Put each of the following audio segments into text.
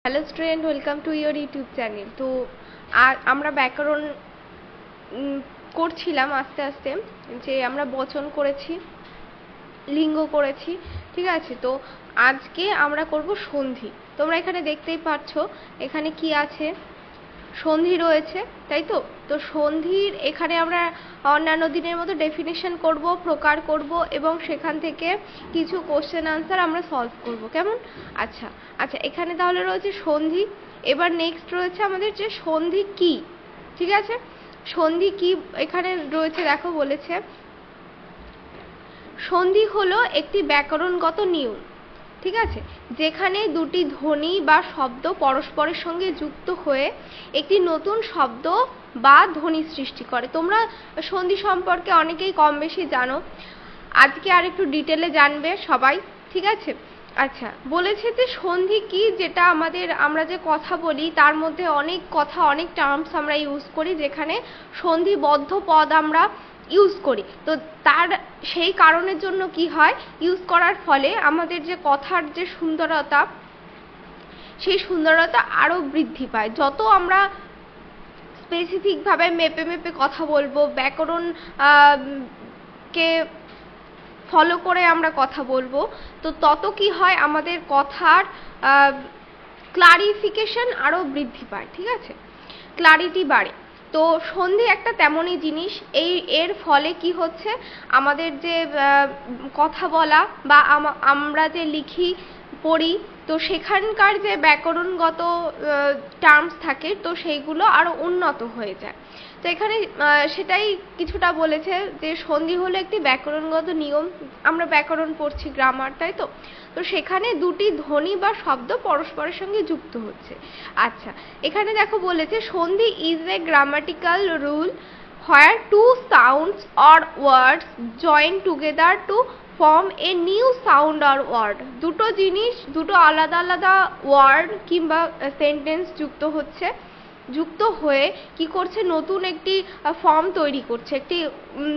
Hello student, welcome to your YouTube channel. তো আমরা ব্যাকরণ করছিলাম আস্তে আস্তে, যে আমরা বচন করেছি, লিঙ্গ করেছি, ঠিক আছে। তো আজকে আমরা করব সন্ধি। তোমরা এখানে দেখতেই পাচ্ছ এখানে কি আছে, সন্ধি রয়েছে, তাই তো। তো সন্ধির এখানে আমরা অন্যান্য দিনের মতো ডেফিনেশন করব, প্রকার করব এবং সেখান থেকে কিছু কোশ্চেন আনসার আমরা সলভ করব, কেমন? আচ্ছা আচ্ছা, এখানে তাহলে রয়েছে সন্ধি। এবার নেক্সট রয়েছে আমাদের যে সন্ধি কি, ঠিক আছে। সন্ধি কি এখানে রয়েছে, দেখো বলেছে সন্ধি হলো একটি ব্যাকরণগত নিয়ম, ঠিক আছে, যেখানে দুটি ধ্বনি বা শব্দ পরস্পরের সঙ্গে যুক্ত হয়ে একটি নতুন শব্দ বা ধ্বনি সৃষ্টি করে। তোমরা সন্ধি সম্পর্কে অনেকেই কম বেশি জানো, আজকে আর একটু ডিটেলে জানবে সবাই, ঠিক আছে। আচ্ছা, বলেছে যে সন্ধি কি, যেটা আমরা যে কথা বলি তার মধ্যে অনেক কথা, অনেক টার্মস আমরা ইউজ করি, যেখানে সন্ধিবদ্ধ পদ আমরা ইউজ করি। তো তার সেই কারণের জন্য কি হয়, ইউজ করার ফলে আমাদের যে কথার যে সুন্দরতা, সেই সুন্দরতা আরো বৃদ্ধি পায়। যত আমরা স্পেসিফিকভাবে মেপে মেপে কথা বলবো, ব্যাকরণ কে ফলো করে আমরা কথা বলবো, তো তত কি হয়, আমাদের কথার ক্লারিফিকেশন আরো বৃদ্ধি পায়, ঠিক আছে, ক্লারিটি বাড়ে। তো সন্ধি একটা তেমনই জিনিস। এর ফলে কি হচ্ছে, আমাদের যে কথা বলা বা আমরা যে লিখি পড়ি, তো সেখানকার যে ব্যাকরণগত টার্মস থাকে, তো সেইগুলো আরো উন্নত হয়ে যায়। তো এখানে সেটাই কিছুটা বলেছে যে সন্ধি হলো একটি ব্যাকরণগত নিয়ম। আমরা ব্যাকরণ পড়ছি, গ্রামার, তাই তো। তো সেখানে দুটি ধ্বনি বা শব্দ পরস্পরের সঙ্গে যুক্ত হচ্ছে। আচ্ছা, এখানে দেখো বলেছে সন্ধি is a grammatical rule where two sounds or words join together to form a new sound or word। দুটো জিনিস, দুটো আলাদা আলাদা ওয়ার্ড কিংবা সেন্টেন্স যুক্ত হয়ে কি করছে, নতুন একটি ফর্ম তৈরি করছে,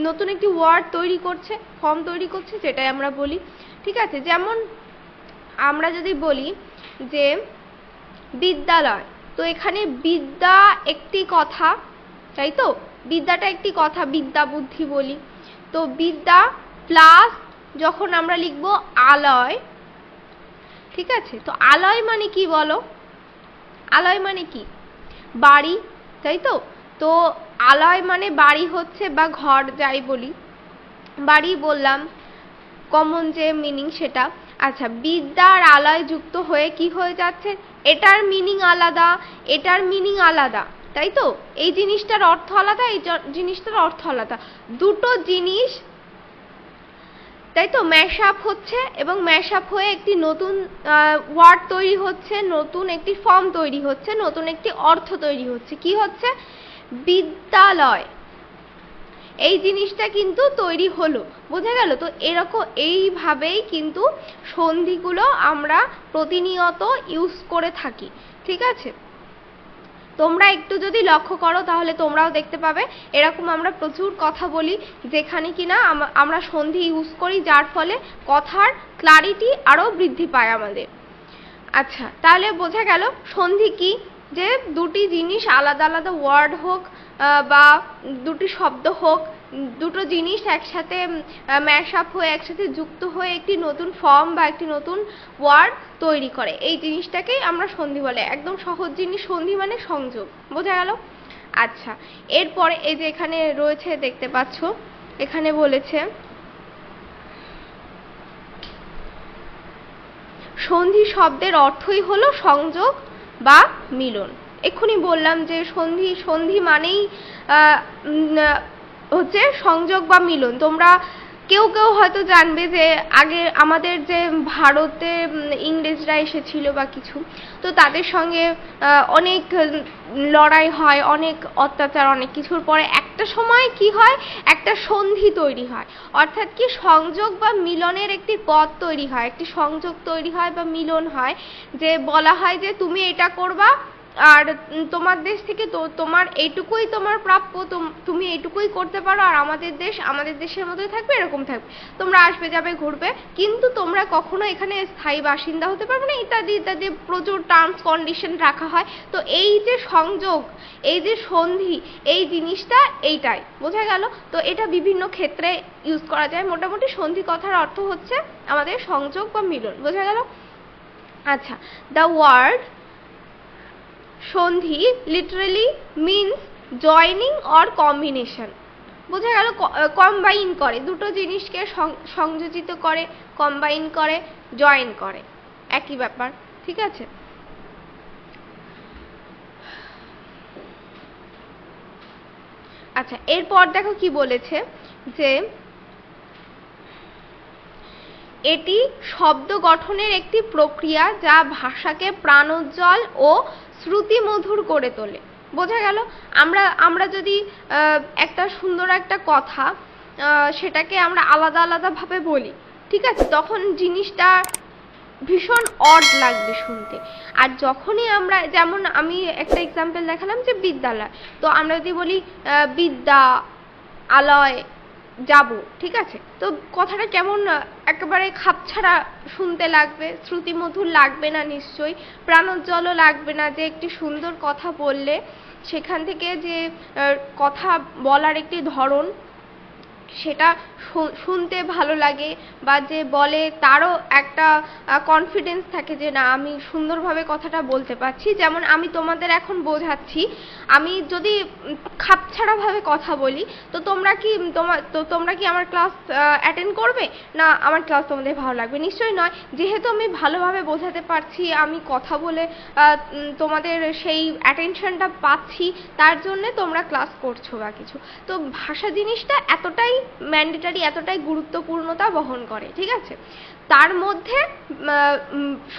নতুন একটি ওয়ার্ড তৈরি করছে, ফর্ম তৈরি করছে, যেটাই আমরা বলি, ঠিক আছে। যেমন আমরা যদি বলি যে বিদ্যালয়, তো এখানে বিদ্যা একটি কথা, তাই তো, বিদ্যাটা একটি কথা, বিদ্যা বুদ্ধি বলি। তো বিদ্যা প্লাস যখন আমরা লিখব আলয়, ঠিক আছে। তো আলয় মানে কি বলো, আলয় মানে কি, বাড়ি, তাই তো। তো আলয় মানে বাড়ি হচ্ছে, বা ঘর যাই বলি, বাড়ি বললাম, কমন যে মিনিং সেটা। আচ্ছা, বিদ্যা আর আলয় যুক্ত হয়ে কি হয়ে যাচ্ছে, এটার মিনিং আলাদা, এটার মিনিং আলাদা, তাই তো। এই জিনিসটার অর্থ আলাদা, এই জিনিসটার অর্থ আলাদা, দুটো জিনিস, তাই তো, ম্যাশ আপ হচ্ছে এবং ম্যাশ আপ হয়ে একটি নতুন ওয়ার্ড তৈরি হচ্ছে, নতুন একটি ফর্ম তৈরি হচ্ছে, নতুন একটি অর্থ তৈরি হচ্ছে। কি হচ্ছে, বিদ্যালয়, এই জিনিসটা কিন্তু তৈরি হলো, বোঝা গেল তো। এরকম এইভাবেই কিন্তু সন্ধিগুলো আমরা প্রতিনিয়ত ইউজ করে থাকি, ঠিক আছে। তোমরা একটু যদি লক্ষ্য করো তাহলে তোমরাও দেখতে পাবে, এরকম আমরা প্রচুর কথা বলি যেখানে কিনা আমরা সন্ধি ইউজ করি, যার ফলে কথার ক্লারিটি আরো বৃদ্ধি পায় আমাদের। আচ্ছা, তাহলে বোঝা গেল সন্ধি কি, যে দুটি জিনিস আলাদা আলাদা ওয়ার্ড হোক বা দুটি শব্দ হোক, দুটো জিনিস একসাথে ম্যাশ আপ হয়ে একসাথে যুক্ত হয়ে একটি নতুন ফর্ম বা একটি নতুন ওয়ার্ড তৈরি করে, এই জিনিসটাকেই আমরা সন্ধি বলে। একদম সহজ জিনিস, সন্ধি মানে সংযোগ, বোঝা গেল। আচ্ছা, এরপরে এই যে এখানে রয়েছে, দেখতে পাচ্ছ এখানে বলেছে সন্ধি শব্দের অর্থই হলো সংযোগ বা মিলন। এক্ষুনি বললাম যে সন্ধি মানেই হচ্ছে সংযোগ বা মিলন। তোমরা কেউ কেউ হয়তো জানবে যে আগে আমাদের যে ভারতে ইংরেজরা এসেছিল বা কিছু, তো তাদের সঙ্গে অনেক লড়াই হয়, অনেক অত্যাচার, অনেক কিছুর পরে একটা সময় কি হয়, একটা সন্ধি তৈরি হয়, অর্থাৎ কি সংযোগ বা মিলনের একটি পথ তৈরি হয়, একটি সংযোগ তৈরি হয় বা মিলন হয়, যে বলা হয় যে তুমি এটা করবা, আর তোমার দেশ থেকে তো তোমার এইটুকুই তোমার প্রাপ্য, তুমি এইটুকুই করতে পারো, আর আমাদের দেশের মতোই থাকবে, এরকম থাকবে। তোমরা আসবে যাবে ঘুরবে, কিন্তু তোমরা কখনো এখানে স্থায়ী বাসিন্দা হতে পারবে না, ইত্যাদি ইত্যাদি প্রচুর টার্মস কন্ডিশন রাখা হয়। তো এই যে সংযোগ, এই যে সন্ধি, এই জিনিসটা এইটাই বোঝা গেল। তো এটা বিভিন্ন ক্ষেত্রে ইউজ করা যায়। মোটামুটি সন্ধি কথার অর্থ হচ্ছে আমাদের সংযোগ বা মিলন, বোঝা গেল। আচ্ছা, দ্য ওয়ার্ড সন্ধি literally means joining or combination, বোঝা গেল। কম্বাইন করে, দুটো জিনিসকে সংযোজিত করে, কম্বাইন করে, জয়েন করে, একই ব্যাপার, ঠিক আছে। আচ্ছা, এরপর দেখো কি বলেছে, যে এটি শব্দ গঠনের একটি প্রক্রিয়া যা ভাষাকে প্রাণোজ্জ্বল ও শ্রুতিমধুর করে তোলে, বোঝা গেল। আমরা যদি একটা সুন্দর একটা কথা সেটাকে আমরা আলাদা আলাদা ভাবে বলি, ঠিক আছে, তখন জিনিসটা ভীষণ অড লাগবে শুনতে। আর যখনই আমরা, যেমন আমি একটা এক্সাম্পল দেখালাম যে বিদ্যালয়, তো আমরা যদি বলি বিদ্যালয় যাব, ঠিক আছে, তো কথাটা কেমন একেবারে খাপছাড়া শুনতে লাগবে, শ্রুতিমধুর লাগবে না নিশ্চয়ই, প্রাণোজ্জ্বলও লাগবে না। যে একটি সুন্দর কথা বললে সেখান থেকে যে কথা বলার একটি ধরন, সেটা শুনতে ভালো লাগে, বা যে বলে তারও একটা কনফিডেন্স থাকে যে না, আমি সুন্দরভাবে কথাটা বলতে পারছি। যেমন আমি তোমাদের এখন বোঝাচ্ছি, আমি যদি খাপছাড়াভাবে কথা বলি, তো তোমরা কি আমার ক্লাস অ্যাটেন্ড করবে না? আমার ক্লাস তোমাদের ভালো লাগবে? নিশ্চয়ই নয়। যেহেতু আমি ভালোভাবে বোঝাতে পারছি, আমি কথা বলে তোমাদের সেই অ্যাটেনশনটা পাচ্ছি, তার জন্যে তোমরা ক্লাস করছো বা কিছু। তো ভাষা জিনিসটা এতটাই ম্যান্ডেটরি, এতটাই গুরুত্বপূর্ণতা বহন করে, ঠিক আছে। তার মধ্যে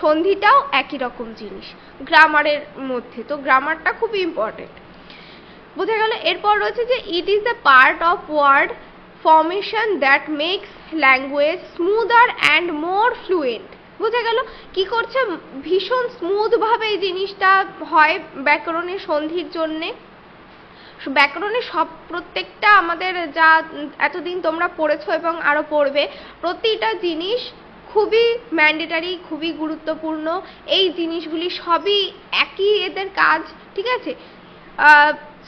সন্ধিটাও একই রকম জিনিস গ্রামারের মধ্যে, তো গ্রামারটা খুব ইম্পর্টেন্ট, বোঝা গেল। এরপর রয়েছে যে it is the part of word formation that makes language smoother and more fluent, বোঝা গেল। কি করছে, ভীষণ স্মুথ ভাবে এই জিনিসটা হয় ব্যাকরণের সন্ধির জন্যে। ব্যাকরণের প্রত্যেকটা আমাদের যা এতদিন তোমরা পড়েছো এবং আরো পড়বে, প্রতিটা জিনিস খুবই ম্যান্ডেটরি, খুবই গুরুত্বপূর্ণ। এই জিনিসগুলি সবই একই এদের কাজ, ঠিক আছে।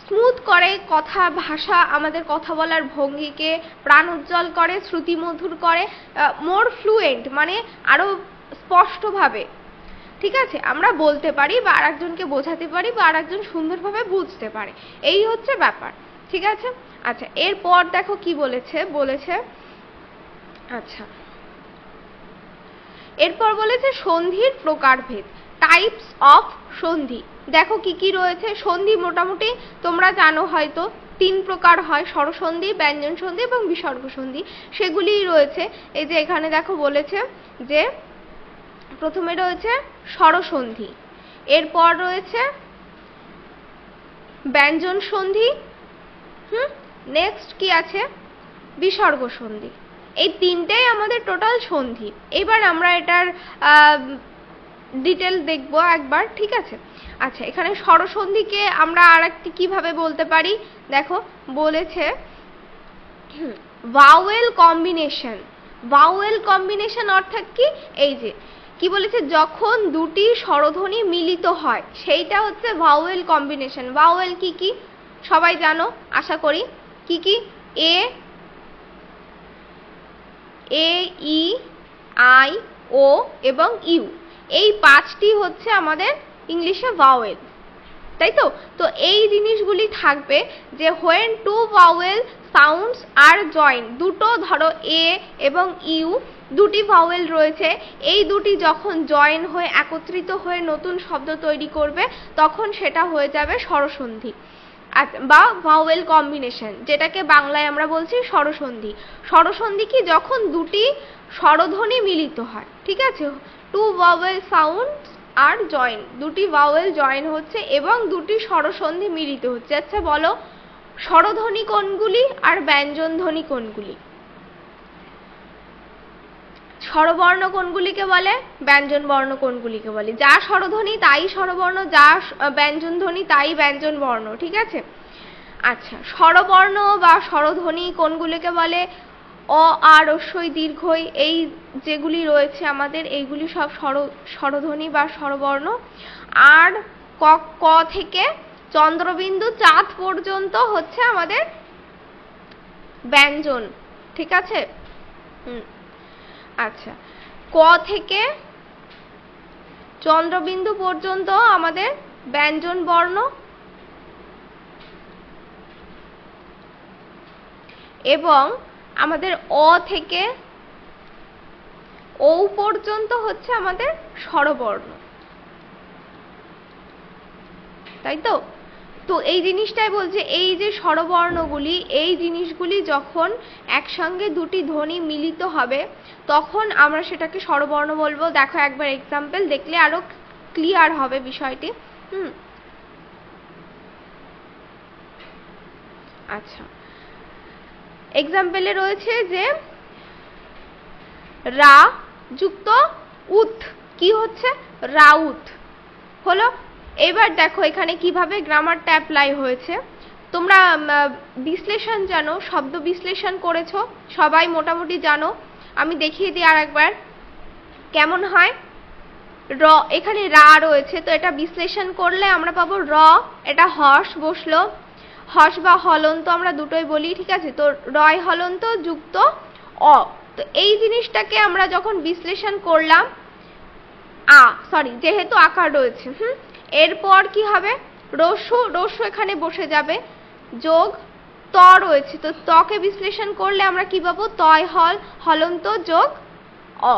স্মুথ করে কথা, ভাষা আমাদের কথা বলার ভঙ্গিকে প্রাণোজ্জ্বল করে, শ্রুতিমধুর করে, মোর ফ্লুয়েন্ট মানে আরো স্পষ্টভাবে, ঠিক আছে, আমরা বলতে পারি বা আরেকজনকে বোঝাতে পারি বা আরেকজন সুন্দরভাবে বুঝতে পারে, এই হচ্ছে ব্যাপার, ঠিক আছে। আচ্ছা, এরপর দেখো কি বলেছে আচ্ছা, এরপর বলেছে সন্ধির প্রকারভেদ, টাইপস অফ সন্ধি। দেখো কি কি রয়েছে। সন্ধি মোটামুটি তোমরা জানো হয়তো 3 প্রকার হয়, স্বরসন্ধি, ব্যঞ্জন সন্ধি এবং বিসর্গ সন্ধি, সেগুলিই রয়েছে। এই যে এখানে দেখো বলেছে যে প্রথমে রয়েছে স্বরসন্ধি, এরপর রয়েছে ব্যঞ্জন সন্ধি, নেক্সট কি আছে, বিসর্গ সন্ধি। এই তিনটেই আমাদের টোটাল সন্ধি। এবার আমরা এটার ডিটেল দেখবো একবার, ঠিক আছে। আচ্ছা, এখানে স্বরসন্ধিকে আমরা আরেকটি কিভাবে বলতে পারি, দেখো বলেছে ভাওয়েল কম্বিনেশন। ভাওয়েল কম্বিনেশন অর্থাৎ কি, এই যে কি বলেছে, যখন দুটি স্বরধ্বনি মিলিত হয় সেইটা হচ্ছে ভাওয়েল কম্বিনেশন। ভাওয়েল কি কি সবাই জানো আশা করি, কি কি, এ, ই, আই, ও এবং ইউ, এই 5টি হচ্ছে আমাদের ইংলিশে ভাওয়েল, তাই তো। তো এই জিনিসগুলি থাকবে যে when two vowel sounds are join, দুটো ধরো এ এবং ইউ দুটি ভাওয়েল রয়েছে, এই দুটি যখন জয়েন হয়ে একত্রিত হয়ে নতুন শব্দ তৈরি করবে, তখন সেটা হয়ে যাবে স্বরসন্ধি বা ভাওয়েল কম্বিনেশন, যেটাকে বাংলায় আমরা বলছি স্বরসন্ধি। স্বরসন্ধি কি, যখন দুটি স্বরধ্বনি মিলিত হয়, ঠিক আছে, two vowel sounds are join, দুটি ভাওয়েল জয়েন হচ্ছে এবং দুটি স্বরসন্ধি মিলিত হচ্ছে। আচ্ছা বলো, স্বরধ্বনি কোনগুলি আর ব্যঞ্জন ধ্বনি কোনগুলি? স্বরবর্ণ কোনগুলিকে বলে? ব্যঞ্জন বর্ণ কোনগুলিকে বলে? যা স্বরধ্বনি তাই স্বরবর্ণ, যা ব্যঞ্জন ধ্বনি তাই ব্যঞ্জন বর্ণ, ঠিক আছে? আচ্ছা, স্বরবর্ণ বা স্বরধ্বনি কোনগুলিকে বলে? অ, আ, হ্রস্বই, দীর্ঘই, এই যেগুলি রয়েছে আমাদের, এইগুলি সব স্বরধ্বনি বা স্বরবর্ণ। আর ক থেকে চন্দ্রবিন্দু চাঁদ পর্যন্ত হচ্ছে আমাদের ব্যঞ্জন, ঠিক আছে? আচ্ছা, ক থেকে চন্দ্রবিন্দু পর্যন্ত আমাদের ব্যঞ্জন বর্ণ, এবং আমাদের অ থেকে ও পর্যন্ত হচ্ছে আমাদের স্বরবর্ণ, তাই তো? তো এই জিনিসটাই বলছে, এই যে স্বরবর্ণগুলি, এই জিনিসগুলি যখন একসঙ্গে দুটি ধ্বনি মিলিত হবে তখন আমরা সেটাকে স্বরবর্ণ বলবো। দেখো একবার এক্সাম্পল দেখলে আরো ক্লিয়ার হবে বিষয়টি। আচ্ছা, এক্সাম্পলে রয়েছে যে রা যুক্ত উত, কি হচ্ছে? রাউত হলো। এবার দেখো এখানে কিভাবে গ্রামারটা অ্যাপ্লাই হয়েছে। তোমরা বিশ্লেষণ জানো, শব্দ বিশ্লেষণ করেছো, সবাই মোটামুটি জানো। আমি দেখিয়ে দিই আর একবার কেমন হয়। র, এখানে রা রয়েছে, তো এটা বিশ্লেষণ করলে আমরা পাবো র, এটা হর্ষ বসলো, হর্ষ বা হলন্ত আমরা দুটোই বলি, ঠিক আছে? তো রয় হলন্ত যুক্ত অ, তো এই জিনিসটাকে আমরা যখন বিশ্লেষণ করলাম, যেহেতু আকার রয়েছে, এরপর কি হবে? রস্যু, রস্যু এখানে বসে যাবে, যোগ ত রয়েছে, তো তকে বিশ্লেষণ করলে আমরা কি পাবো? তয় হল, হলন্ত যোগ অ,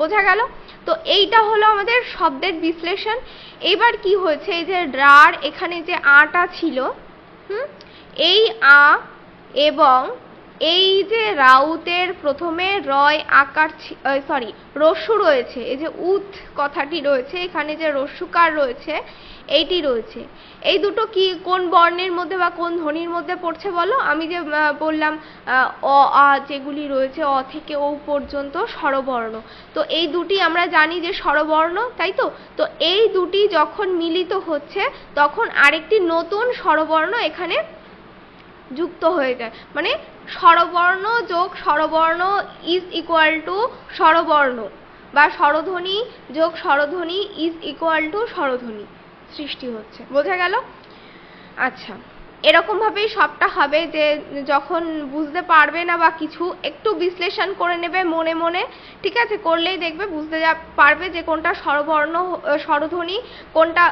বোঝা গেল? তো এইটা হলো আমাদের শব্দের বিশ্লেষণ। এবার কি হয়েছে, এই যে রার এখানে যে আটা ছিল, এই আ এবং এই যে রাউতের প্রথমে রয় আকার, রস্যু রয়েছে, এই যে উত কথাটি রয়েছে, এখানে যে রস্যুকার রয়েছে এইটি রয়েছে, এই দুটো কি কোন বর্ণের মধ্যে বা কোন ধ্বনির মধ্যে পড়ছে বলো? আমি যে বললাম অ, আ যেগুলি রয়েছে অ থেকে ও পর্যন্ত স্বরবর্ণ, তো এই দুটি আমরা জানি যে স্বরবর্ণ, তাই তো? তো এই দুটি যখন মিলিত হচ্ছে তখন আরেকটি নতুন স্বরবর্ণ এখানে যুক্ত হয়ে যায়, মানে স্বরবর্ণ যোগ স্বরবর্ণ ইজ ইকুয়াল টু স্বরবর্ণ, বা স্বরধ্বনি যোগ স্বরধ্বনি ইজ ইকুয়াল টু স্বরধ্বনি সৃষ্টি হচ্ছে, বোঝা গেল? আচ্ছা, এরকম ভাবেই সবটা হবে, যে যখন বুঝতে পারবে না বা কিছু, একটু বিশ্লেষণ করে নেবে মনে মনে, ঠিক আছে? করলেই দেখবে বুঝতে পারবে যে কোনটা স্বরবর্ণ, স্বরধ্বনি, কোনটা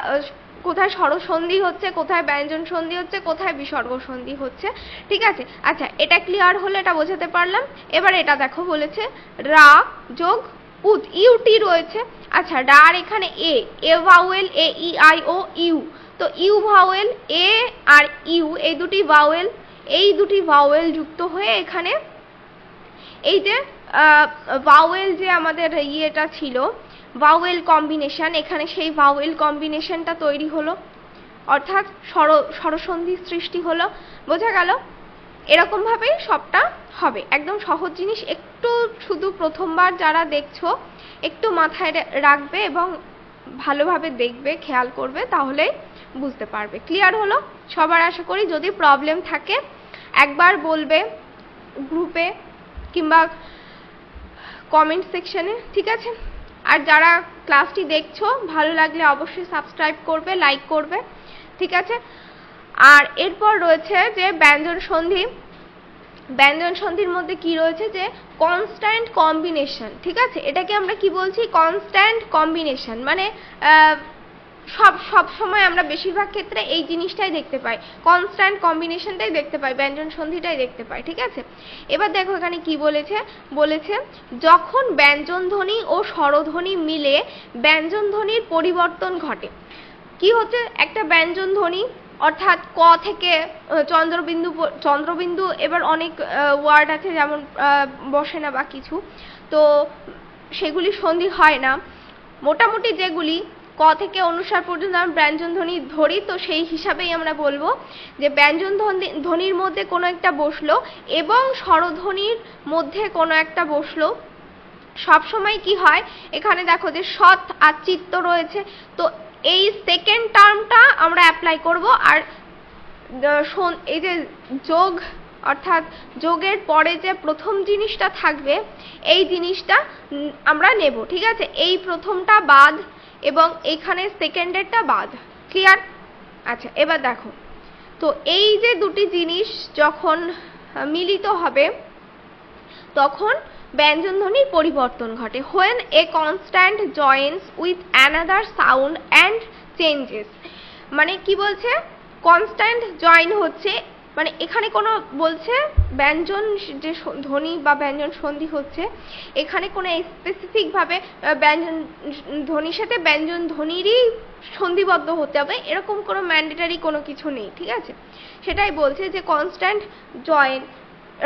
কোথায় স্বরসন্ধি হচ্ছে, কোথায় ব্যঞ্জন সন্ধি হচ্ছে, কোথায় বিসর্গ সন্ধি হচ্ছে, ঠিক আছে? আচ্ছা, এটা ক্লিয়ার হলে এটা বোঝাতে পারলাম। এবার এটা দেখো বলেছে রা যোগ উত, ইউটি রয়েছে। আচ্ছা, রার এখানে A vowel, A E I O U, তো ইউ ভাওয়েল, এ আর ইউ এই দুটি ভাওয়েল যুক্ত হয়ে এখানে এই যে ভাওয়েল যে আমাদের ইয়েটা ছিল, ভাওয়েল কম্বিনেশন, এখানে সেই ভাওয়েল কম্বিনেশনটা তৈরি হলো, অর্থাৎ স্বরসন্ধি সৃষ্টি হলো, বোঝা গেল? এরকম ভাবেই সবটা হবে, একদম সহজ জিনিস। একটু শুধু প্রথমবার যারা দেখছো একটু মাথায় রাখবে এবং ভালোভাবে দেখবে, খেয়াল করবে, তাহলেই বুঝতে পারবে। ক্লিয়ার হলো সবার? আশা করি। যদি প্রবলেম থাকে একবার বলবে গ্রুপে কিংবা কমেন্ট সেকশনে, ঠিক আছে? আর যারা ক্লাসটি দেখছো ভালো লাগলে অবশ্যই সাবস্ক্রাইব করবে, লাইক করবে, ঠিক আছে? আর এরপর রয়েছে যে ব্যঞ্জন সন্ধি। ব্যঞ্জন সন্ধির মধ্যে কি রয়েছে? যে কনস্ট্যান্ট কম্বিনেশন, ঠিক আছে? এটাকে আমরা কি বলছি? কনস্ট্যান্ট কম্বিনেশন, মানে সব সময় আমরা বেশিরভাগ ক্ষেত্রে এই জিনিসটাই দেখতে পাই, কনস্ট্যান্ট কম্বিনেশনটাই দেখতে পাই, ব্যঞ্জন সন্ধিটাই দেখতে পাই, ঠিক আছে? এবার দেখো এখানে কি বলেছে যখন ব্যঞ্জন ধ্বনি ও স্বরধ্বনি মিলে ব্যঞ্জন ধ্বনির পরিবর্তন ঘটে। কি হচ্ছে? একটা ব্যঞ্জন ধ্বনি, অর্থাৎ ক থেকে চন্দ্রবিন্দু, এবার অনেক ওয়ার্ড আছে যেমন বসে না বা কিছু, তো সেগুলি সন্ধি হয় না। মোটামুটি যেগুলি ক থেকে অনুসার পর্যন্ত আমরা ব্যঞ্জন ধ্বনি ধরি, তো সেই হিসাবেই আমরা বলবো যে ব্যঞ্জন ধ্বনির মধ্যে কোনো একটা বসলো এবং স্বরধ্বনির মধ্যে কোনো একটা বসলো, সব সময় কি হয়, এখানে দেখো যে সৎ আর চিত্ত রয়েছে, তো এই সেকেন্ড টার্মটা আমরা অ্যাপ্লাই করব। আর এই যে যোগ অর্থাৎ যোগের পরে যে প্রথম জিনিসটা থাকবে এই জিনিসটা আমরা নেব, ঠিক আছে। এই প্রথমটা বাদ এবং এখানে সেকেন্ডেরটা বাদ। ক্লিয়ার? আচ্ছা, এবার দেখো, তো এই যে দুটি জিনিস যখন মিলিত হবে তখন ব্যঞ্জনধ্বনির পরিবর্তন ঘটে। when a consonant joins with another sound and changes, মানে কি বলছে, কনস্ট্যান্ট জয়েন হচ্ছে, মানে এখানে কোনো বলছে ব্যঞ্জন যে ধ্বনি বা ব্যঞ্জন সন্ধি হচ্ছে, এখানে কোনো স্পেসিফিক ভাবে ব্যঞ্জন ধ্বনির সাথে ব্যঞ্জন ধ্বনিরই সন্ধিবদ্ধ হতে হবে এরকম কোনো ম্যান্ডেটারি কোনো কিছু নেই, ঠিক আছে। সেটাই বলছে যে কনস্ট্যান্ট জয়েন,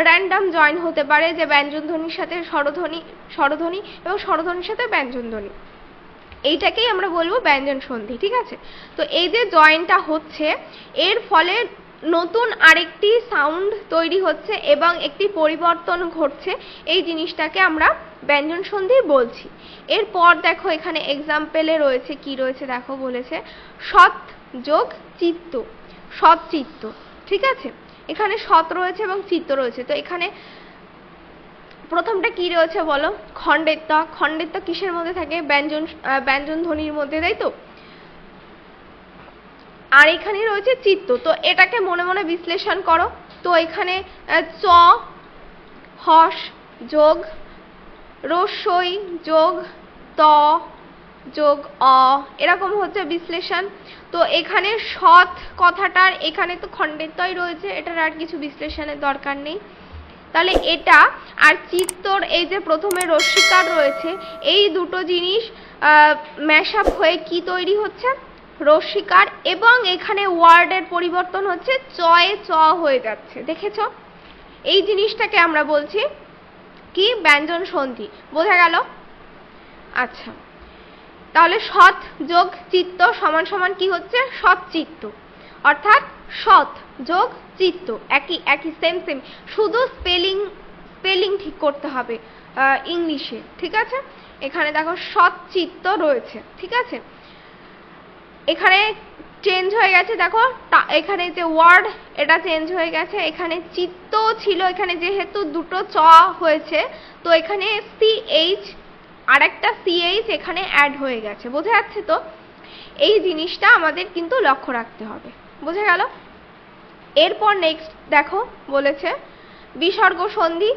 র্যান্ডাম জয়েন হতে পারে, যে ব্যঞ্জন ধ্বনির সাথে স্বরধ্বনি, স্বরধ্বনি এবং স্বরধ্বনির সাথে ব্যঞ্জন ধ্বনি, এইটাকেই আমরা বলবো ব্যঞ্জন সন্ধি, ঠিক আছে। তো এই যে জয়েনটা হচ্ছে এর ফলে নতুন আরেকটি সাউন্ড তৈরি হচ্ছে এবং একটি পরিবর্তন ঘটছে, এই জিনিসটাকে আমরা ব্যঞ্জন সন্ধি বলছি। এরপর দেখো এখানে এক্সাম্পলে রয়েছে, কি রয়েছে দেখো, বলেছে সৎ যোগ চিত্ত, সৎ চিত্ত, ঠিক আছে। এখানে সৎ রয়েছে এবং চিত্ত রয়েছে, তো এখানে প্রথমটা কি রয়েছে বলো, খণ্ডেত্ব। খণ্ডেত্ব কিসের মধ্যে থাকে, ব্যঞ্জন ধ্বনির মধ্যে, তাই তো। আর এখানে রয়েছে চিত্ত, তো এটাকে মনে মনে বিশ্লেষণ করো। তো এখানে চ হস যোগ রস্যই যোগ ত যোগ অ, এরকম হচ্ছে বিশ্লেষণ। তো এখানে সৎ কথাটার এখানে তো খণ্ডেত্বই রয়েছে, এটার আর কিছু বিশ্লেষণের দরকার নেই। তাহলে এটা আর চিত্তর এই যে প্রথমে রস্যিকার রয়েছে, এই দুটো জিনিস ম্যাশ আপ হয়ে কি তৈরি হচ্ছে, রস্যিকার, এবং এখানে ওয়ার্ডের পরিবর্তন হচ্ছে, চয়ে চ হয়ে যাচ্ছে, দেখেছ। এই জিনিসটাকে আমরা বলছি কি, ব্যঞ্জন সন্ধি। বোঝা গেল? আচ্ছা, তাহলে সৎ যোগ চিত্ত সমান সমান কি হচ্ছে, সৎ চিত্ত, অর্থাৎ সৎ যোগ চিত্ত একই একই, সেম সেম, শুধু স্পেলিং ঠিক করতে হবে ইংলিশে, ঠিক আছে। এখানে দেখো সৎ চিত্ত রয়েছে, ঠিক আছে। এখানে চেঞ্জ হয়ে গেছে, দেখো এখানে যে ওয়ার্ড এটা চেঞ্জ হয়ে গেছে, এখানে চিত্ত ছিল, এখানে যেহেতু দুটো চ হয়েছে তো এখানে সিএইচ আর একটা সিএইচ এখানে অ্যাড হয়ে গেছে, বোঝা যাচ্ছে তো। এই জিনিসটা আমাদের কিন্তু লক্ষ্য রাখতে হবে, বোঝা গেল। এরপর নেক্সট দেখো বলেছে বিসর্গ সন্ধি,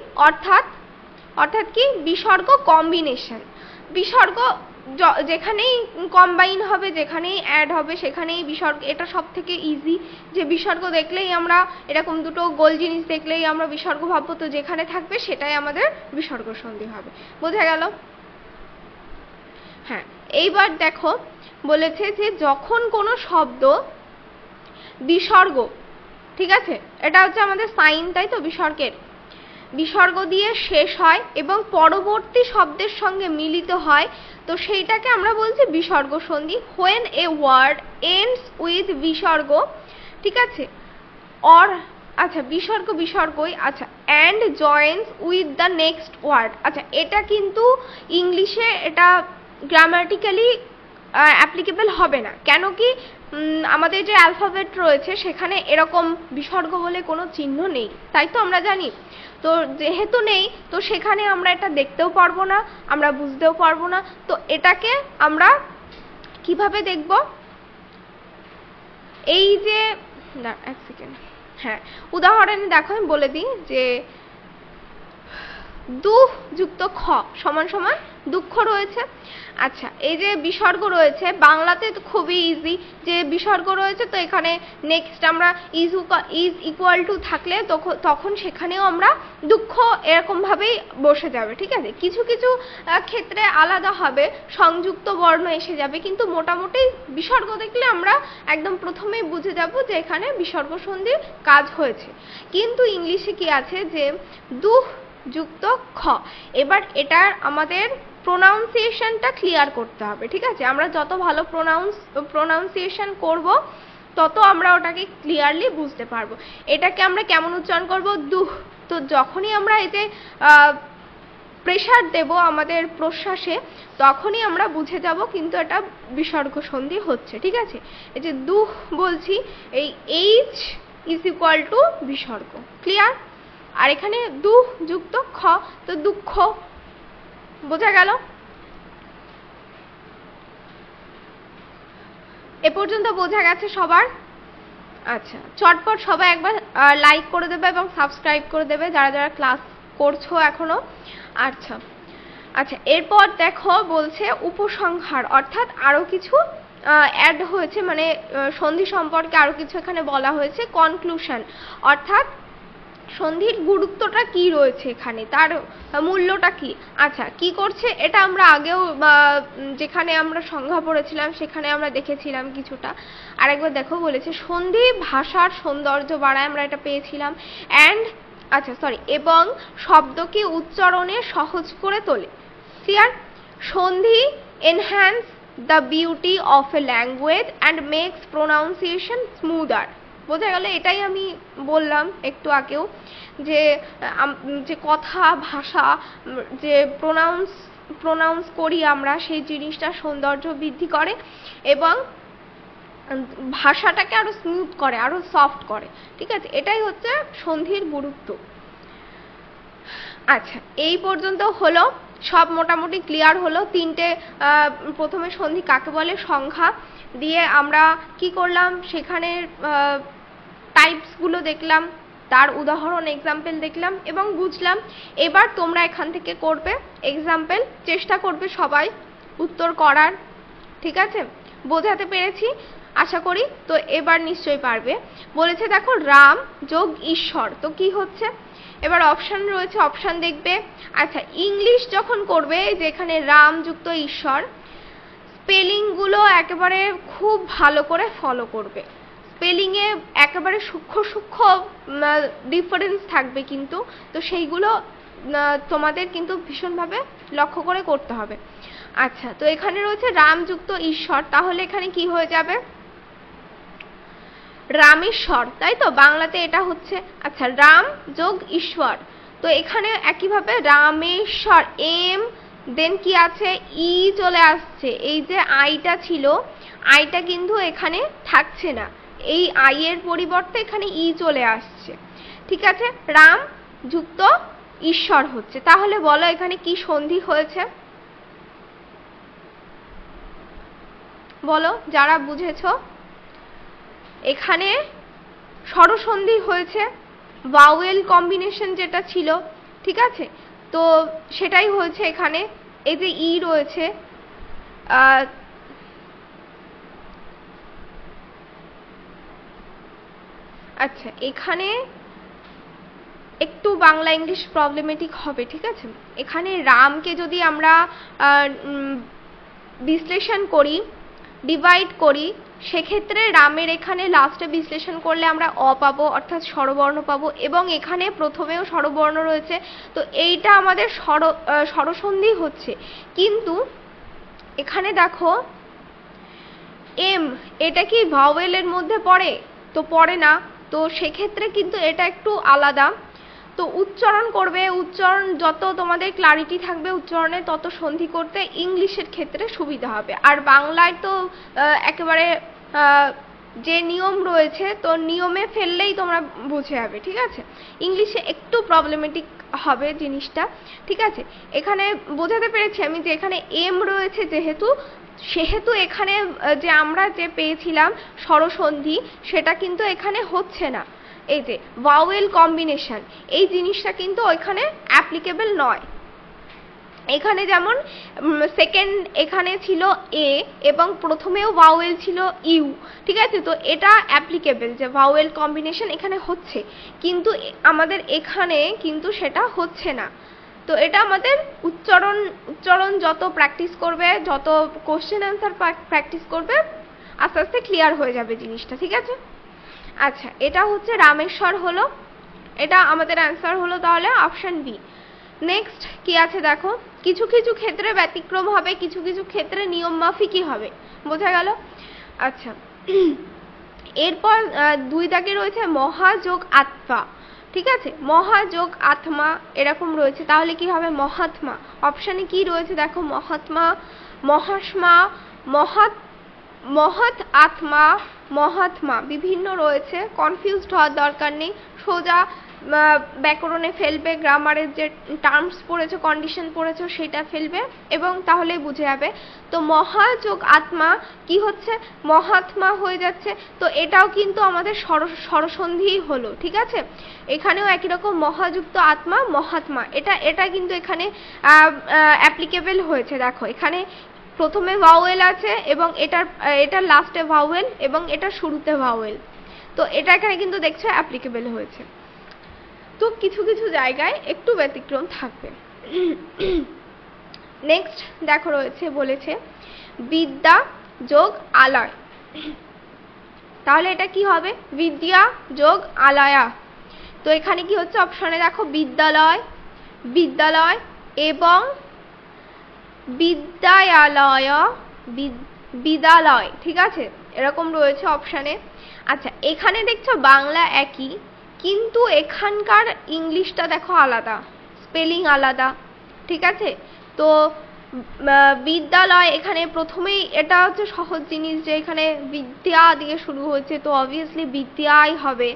অর্থাৎ কি, বিসর্গ কম্বিনেশন। বিসর্গ যেখানেই কম্বাইন হবে, যেখানেই অ্যাড হবে সেখানেই বিসর্গ, এটা সব থেকে ইজি, যে বিসর্গ দেখলেই আমরা এরকম দুটো গোল জিনিস দেখলেই আমরা বিসর্গ ভাববো, তো যেখানে থাকবে সেটাই আমাদের বিসর্গ সন্ধি হবে, বোঝা গেল। হ্যাঁ, এইবার দেখো বলেছে যে যখন কোনো শব্দ বিসর্গ, ঠিক আছে, এটা হচ্ছে আমাদের সাইন, তাই তো, বিসর্গের, বিসর্গ দিয়ে শেষ হয় এবং পরবর্তী শব্দের সঙ্গে মিলিত হয়, তো সেইটাকে আমরা বলছি বিসর্গ সন্ধি। when a word ends with বিসর্গ, ঠিক আছে, or আচ্ছা বিসর্গই, আচ্ছা, and joins with the next word, আচ্ছা, এটা কিন্তু ইংলিশে এটা গ্রামাটিক্যালি অ্যাপ্লিকেবল হবে না, কেন কি, আমাদের যে অ্যালফাবেট রয়েছে সেখানে এরকম বিসর্গ বলে কোনো চিহ্ন নেই, তাই তো আমরা জানি। তো যেহেতু নেই, তো সেখানে আমরা এটা দেখতেও পারবো না, আমরা বুঝতেও পারবো না, তো এটাকে আমরা কিভাবে দেখব, এই যে এক সেকেন্ড, হ্যাঁ, উদাহরণে দেখো আমি বলে দিই যে দুঃ যুক্ত খ সমান সমান দুঃখ রয়েছে। আচ্ছা, এই যে বিসর্গ রয়েছে, বাংলাতে তো খুবই ইজি, যে বিসর্গ রয়েছে তো এখানে নেক্সট আমরা ইজ ইকুয়াল টু থাকলে তখন সেখানেও আমরা দুঃখ এরকম ভাবেই বসে যাবে, ঠিক আছে। কিছু কিছু ক্ষেত্রে আলাদা হবে, সংযুক্ত বর্ণ এসে যাবে, কিন্তু মোটামুটি বিসর্গ দেখলে আমরা একদম প্রথমেই বুঝে যাব যে এখানে বিসর্গ সন্ধির কাজ হয়েছে। কিন্তু ইংলিশে কি আছে, যে দুঃ যুক্ত খ, এবার এটার আমাদের প্রোনাউন্সিয়েশনটা ক্লিয়ার করতে হবে, ঠিক আছে। আমরা যত ভালো প্রোনাউন্সিয়েশন করব তত আমরা ওটাকে ক্লিয়ারলি বুঝতে পারবো। এটাকে আমরা কেমন উচ্চারণ করব, দুহ, তো যখনই আমরা এই যে প্রেসার দেব আমাদের প্রশ্বাসে, তখনই আমরা বুঝে যাব কিন্তু এটা বিসর্গ সন্ধি হচ্ছে। ঠিক আছে, এই যে দুঃ বলছি, এই এইচ ইজ ইকুয়াল টু বিসর্গ। ক্লিয়ার? আর এখানে দুঃ যুক্ত খ, তো দুঃখ। বোঝা গেল? এ পর্যন্ত বোঝা গেছে সবার? আচ্ছা, চটপট সবাই একবার লাইক করে দেবে এবং সাবস্ক্রাইব করে দেবে যারা যারা ক্লাস করছো এখনো। আচ্ছা আচ্ছা, এরপর দেখো বলছে উপসংহার, অর্থাৎ আরো কিছু অ্যাড হয়েছে, মানে সন্ধি সম্পর্কে আরো কিছু এখানে বলা হয়েছে। কনক্লুশন, অর্থাৎ সন্ধির গুরুত্বটা কি রয়েছে এখানে, তার মূল্যটা কি। আচ্ছা, কি করছে এটা আমরা আগেও যেখানে আমরা সংজ্ঞা পড়েছিলাম সেখানে আমরা দেখেছিলাম কিছুটা। আরেকবার দেখো, বলেছে সন্ধি ভাষার সৌন্দর্য বাড়ায়, আমরা এটা পেয়েছিলাম। অ্যান্ড আচ্ছা সরি, এবং শব্দকে উচ্চারণে সহজ করে তোলে। Clear? Sandhi enhance the beauty of a language and makes pronunciation smoother. বোঝা গেল? এটাই আমি বললাম একটু আগেও, যে যে কথা ভাষা যে প্রোনাউন্স করি আমরা, সেই জিনিসটা সৌন্দর্য বৃদ্ধি করে এবং ভাষাটাকে আরো স্মুথ করে, আরো সফট করে। ঠিক আছে, এটাই হচ্ছে সন্ধির গুরুত্ব। আচ্ছা, এই পর্যন্ত হলো, সব মোটামুটি ক্লিয়ার হলো। তিনটে প্রথমে সন্ধি কাকে বলে সংখ্যা দিয়ে আমরা কি করলাম, সেখানে টাইপস গুলো দেখলাম, তার উদাহরণ এক্সাম্পল দেখলাম এবং বুঝলাম। এবার তোমরা এখান থেকে করবে এক্সাম্পল, চেষ্টা করবে সবাই উত্তর করার। ঠিক আছে, বোঝাতে পেরেছি আশা করি। তো এবার নিশ্চয়ই পারবে। বলেছে দেখো রাম যোগ ঈশ্বর, তো কি হচ্ছে, এবার অপশন রয়েছে, অপশন দেখবে। আচ্ছা, ইংলিশ যখন করবে, যেখানে রাম যুক্ত ঈশ্বর, স্পেলিং গুলো একেবারে খুব ভালো করে ফলো করবে। স্পেলিং এ একেবারে সূক্ষ্ম সূক্ষ্ম ডিফারেন্স থাকবে কিন্তু, তো সেইগুলো তোমাদের কিন্তু ভীষণভাবে লক্ষ্য করে করতে হবে। আচ্ছা, তো এখানে রয়েছে রাম যুক্ত ঈশ্বর, তাহলে এখানে কি হয়ে যাবে, রামেশ্বর, তাই তো বাংলাতে এটা হচ্ছে। আচ্ছা, রাম যোগ ঈশ্বর, তো এখানে একইভাবে রামেশ্বর, এম দেন কি আছে, ই চলে আসছে। এই যে আইটা ছিল, আইটা কিন্তু এখানে থাকছে না, এই আই এর পরিবর্তে এখানে ই চলে আসছে। ঠিক আছে, রাম যুক্ত ঈশ্বর হচ্ছে। তাহলে বলো এখানে কি সন্ধি হয়েছে, বলো যারা বুঝেছো। এখানে স্বরসন্ধি হয়েছে, ভাওয়েল কম্বিনেশন যেটা ছিল, ঠিক আছে, তো সেটাই হয়েছে এখানে। এই যে ই রয়েছে, আচ্ছা এখানে একটু বাংলা ইংলিশ প্রবলেমেটিক হবে। ঠিক আছে, এখানে রামকে যদি আমরা বিশ্লেষণ করি, ডিভাইড করি, সেক্ষেত্রে রামের এখানে লাস্টে বিশ্লেষণ করলে আমরা অ পাবো, অর্থাৎ স্বরবর্ণ পাবো, এবং এখানে প্রথমেও স্বরবর্ণ রয়েছে, তো এইটা আমাদের স্বরসন্ধি হচ্ছে। কিন্তু এখানে দেখো এম, এটা কি ভাওয়েলের মধ্যে পড়ে, তো পড়ে না, তো সেক্ষেত্রে কিন্তু এটা একটু আলাদা। তো উচ্চারণ করবে, উচ্চারণ যত তোমাদের ক্লারিটি থাকবে উচ্চারণে, তত সন্ধি করতে ইংলিশের ক্ষেত্রে সুবিধা হবে। আর বাংলায় তো একেবারে যে নিয়ম রয়েছে, তো নিয়মে ফেললেই তোমরা বুঝে যাবে। ঠিক আছে, ইংলিশে একটু প্রবলেমেটিক হবে জিনিসটা। ঠিক আছে, এখানে বোঝাতে পেরেছি আমি যে এখানে এম রয়েছে যেহেতু, সেহেতু এখানে যে আমরা যে পেয়েছিলাম স্বরসন্ধি, সেটা কিন্তু এখানে হচ্ছে না। এই যে ভাওয়েল কম্বিনেশন, এই জিনিসটা কিন্তু ওইখানে অ্যাপ্লিকেবল নয়। এখানে যেমন সেকেন্ড এখানে ছিল এ এবং প্রথমেও ভাওয়েল ছিল ইউ। ঠিক আছে, তো এটা অ্যাপ্লিকেবল যে ভাওয়েল কম্বিনেশন এখানে হচ্ছে, কিন্তু আমাদের এখানে কিন্তু সেটা হচ্ছে না। তো এটা আমাদের উচ্চারণ যত প্র্যাকটিস করবে, যত কোশ্চেন অ্যান্সার প্র্যাকটিস করবে, আস্তে আস্তে ক্লিয়ার হয়ে যাবে জিনিসটা। ঠিক আছে, আচ্ছা এটা হচ্ছে রামেশ্বর হলো, এটা আমাদের অ্যান্সার হলো তাহলে অপশন বি। নেক্সট কি আছে দেখো, কিছু কিছু ক্ষেত্রে ব্যতিক্রম হবে, কিছু কিছু ক্ষেত্রে নিয়ম মাফিকই হবে। বোঝা গেল? আচ্ছা, এরপর দুই দাগে রয়েছে মহা যোগ আত্মা। ঠিক আছে, মহা যোগ আত্মা এরকম রয়েছে, তাহলে কি হবে মহাত্মা। অপশানে কি রয়েছে দেখো, মহাত্মা, মহাস্মা, মহৎ আত্মা, মহাত্মা বিভিন্ন রয়েছে, কনফিউজড হওয়ার দরকার নেই, সোজা ব্যাকরণে ফেলবে, গ্রামারের যে টার্মস পড়েছো, কন্ডিশন পড়েছো সেটা ফেলবে এবং তাহলে বুঝে যাবে। তো মহা যোগ আত্মা কি হচ্ছে, মহাত্মা হয়ে যাচ্ছে। তো এটাও কিন্তু আমাদের স্বরসন্ধি হলো, ঠিক আছে। এখানেও একই রকম মহাযুক্ত আত্মা, মহাত্মা, এটা কিন্তু এখানে অ্যাপ্লিকেবল হয়েছে। দেখো এখানে প্রথমে ভাওয়েল আছে এবং এটার লাস্টে ভাওয়েল এবং এটা শুরুতে ভাওয়েল, তো এটা এখানে কিন্তু দেখছো অ্যাপ্লিকেবল হয়েছে। তো কিছু কিছু জায়গায় একটু ব্যতিক্রম থাকবে। নেক্সট দেখো রয়েছে, বলেছে বিদ্যা যোগ আলয়, তাহলে এটা কি হবে বিদ্যা যোগ আলয়া। তো এখানে কি হচ্ছে, অপশনে দেখো বিদ্যালয়, বিদ্যালয় এবং বিদ্যালয়, বিদ্যালয়, ঠিক আছে, এরকম রয়েছে অপশানে। আচ্ছা এখানে দেখছো বাংলা একই, কিন্তু এখানকার ইংলিশটা দেখো আলাদা, স্পেলিং আলাদা, ঠিক আছে। তো বিদ্যালয় এখানে প্রথমেই এটা হচ্ছে সহজ জিনিস যে এখানে বিদ্যা দিয়ে শুরু হয়েছে, তো অবভিয়াসলি বিদ্যাই হবে,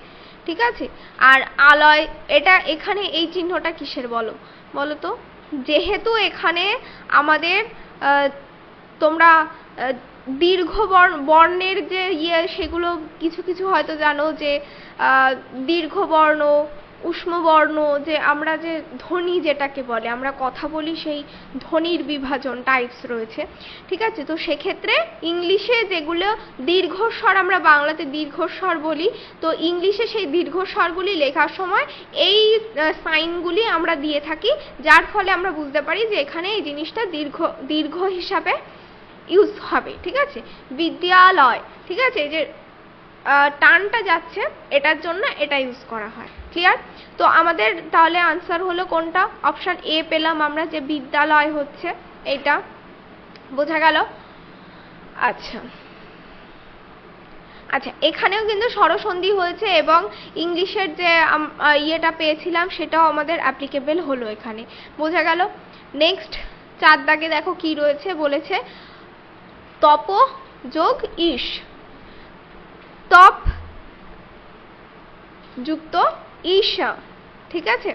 ঠিক আছে। আর আলয়, এটা এখানে এই চিহ্নটা কিসের বলো তো, যেহেতু এখানে আমাদের তোমরা দীর্ঘ বর্ণের যে সেগুলো কিছু কিছু হয়তো জানো, যে দীর্ঘ বর্ণ, উষ্ম বর্ণ, যে আমরা যে ধ্বনি যেটাকে বলে, আমরা কথা বলি সেই ধ্বনির বিভাজন টাইপস রয়েছে, ঠিক আছে। তো সেক্ষেত্রে ইংলিশে যেগুলো দীর্ঘস্বর, আমরা বাংলাতে দীর্ঘস্বর বলি, তো ইংলিশে সেই দীর্ঘস্বরগুলি লেখার সময় এই সাইনগুলি আমরা দিয়ে থাকি, যার ফলে আমরা বুঝতে পারি যে এখানে এই জিনিসটা দীর্ঘ হিসাবে ইউজ হবে, ঠিক আছে। বিদ্যালয়, ঠিক আছে, যে টানটা যাচ্ছে এটার জন্য এটা ইউজ করা হয়, ক্লিয়ার। তো আমাদের তাহলে আনসার হলো কোনটা, অপশন এ পেলাম আমরা, যে বিদ্যালয় হচ্ছে এটা, বোঝা গেল। আচ্ছা আচ্ছা এখানেও কিন্তু স্বরসন্ধি হয়েছে এবং ইংলিশের যে ইয়েটা পেয়েছিলাম সেটাও আমাদের অ্যাপ্লিকেবল হলো এখানে, বোঝা গেল। নেক্সট 4 দাগে দেখো কি রয়েছে, বলেছে তপ যোগ ঈশ, তপ যুক্ত ঈশা, ঠিক আছে।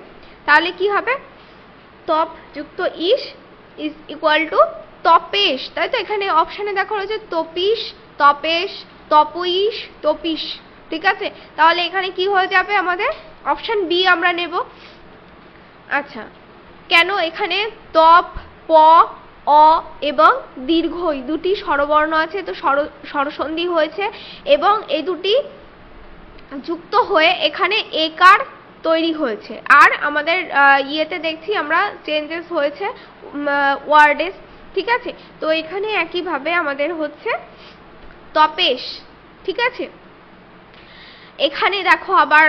তাহলে কি হবে, তপ যুক্ত ঈশ ইজ ইকুয়াল টু তপেশ, তাই তো। এখানে অপশানে দেখো রয়েছে তপিশ, তপেশ, তপঈশ, তপিশ, ঠিক আছে। তাহলে এখানে কি হয়ে যাবে আমাদের, অপশান বি আমরা নেব। আচ্ছা কেন, এখানে তপ, প, অ এবং দীর্ঘই দুটি স্বরবর্ণ আছে, তো স্বরসন্ধি হয়েছে এবং এই দুটি যুক্ত হয়ে এখানে একার তৈরি হয়েছে। আর আমাদের ইয়েতে দেখছি আমরা চেঞ্জেস হয়েছে ওয়ার্ডে, ঠিক আছে। তো এখানে একইভাবে আমাদের হচ্ছে তপেশ, ঠিক আছে। এখানে দেখো আবার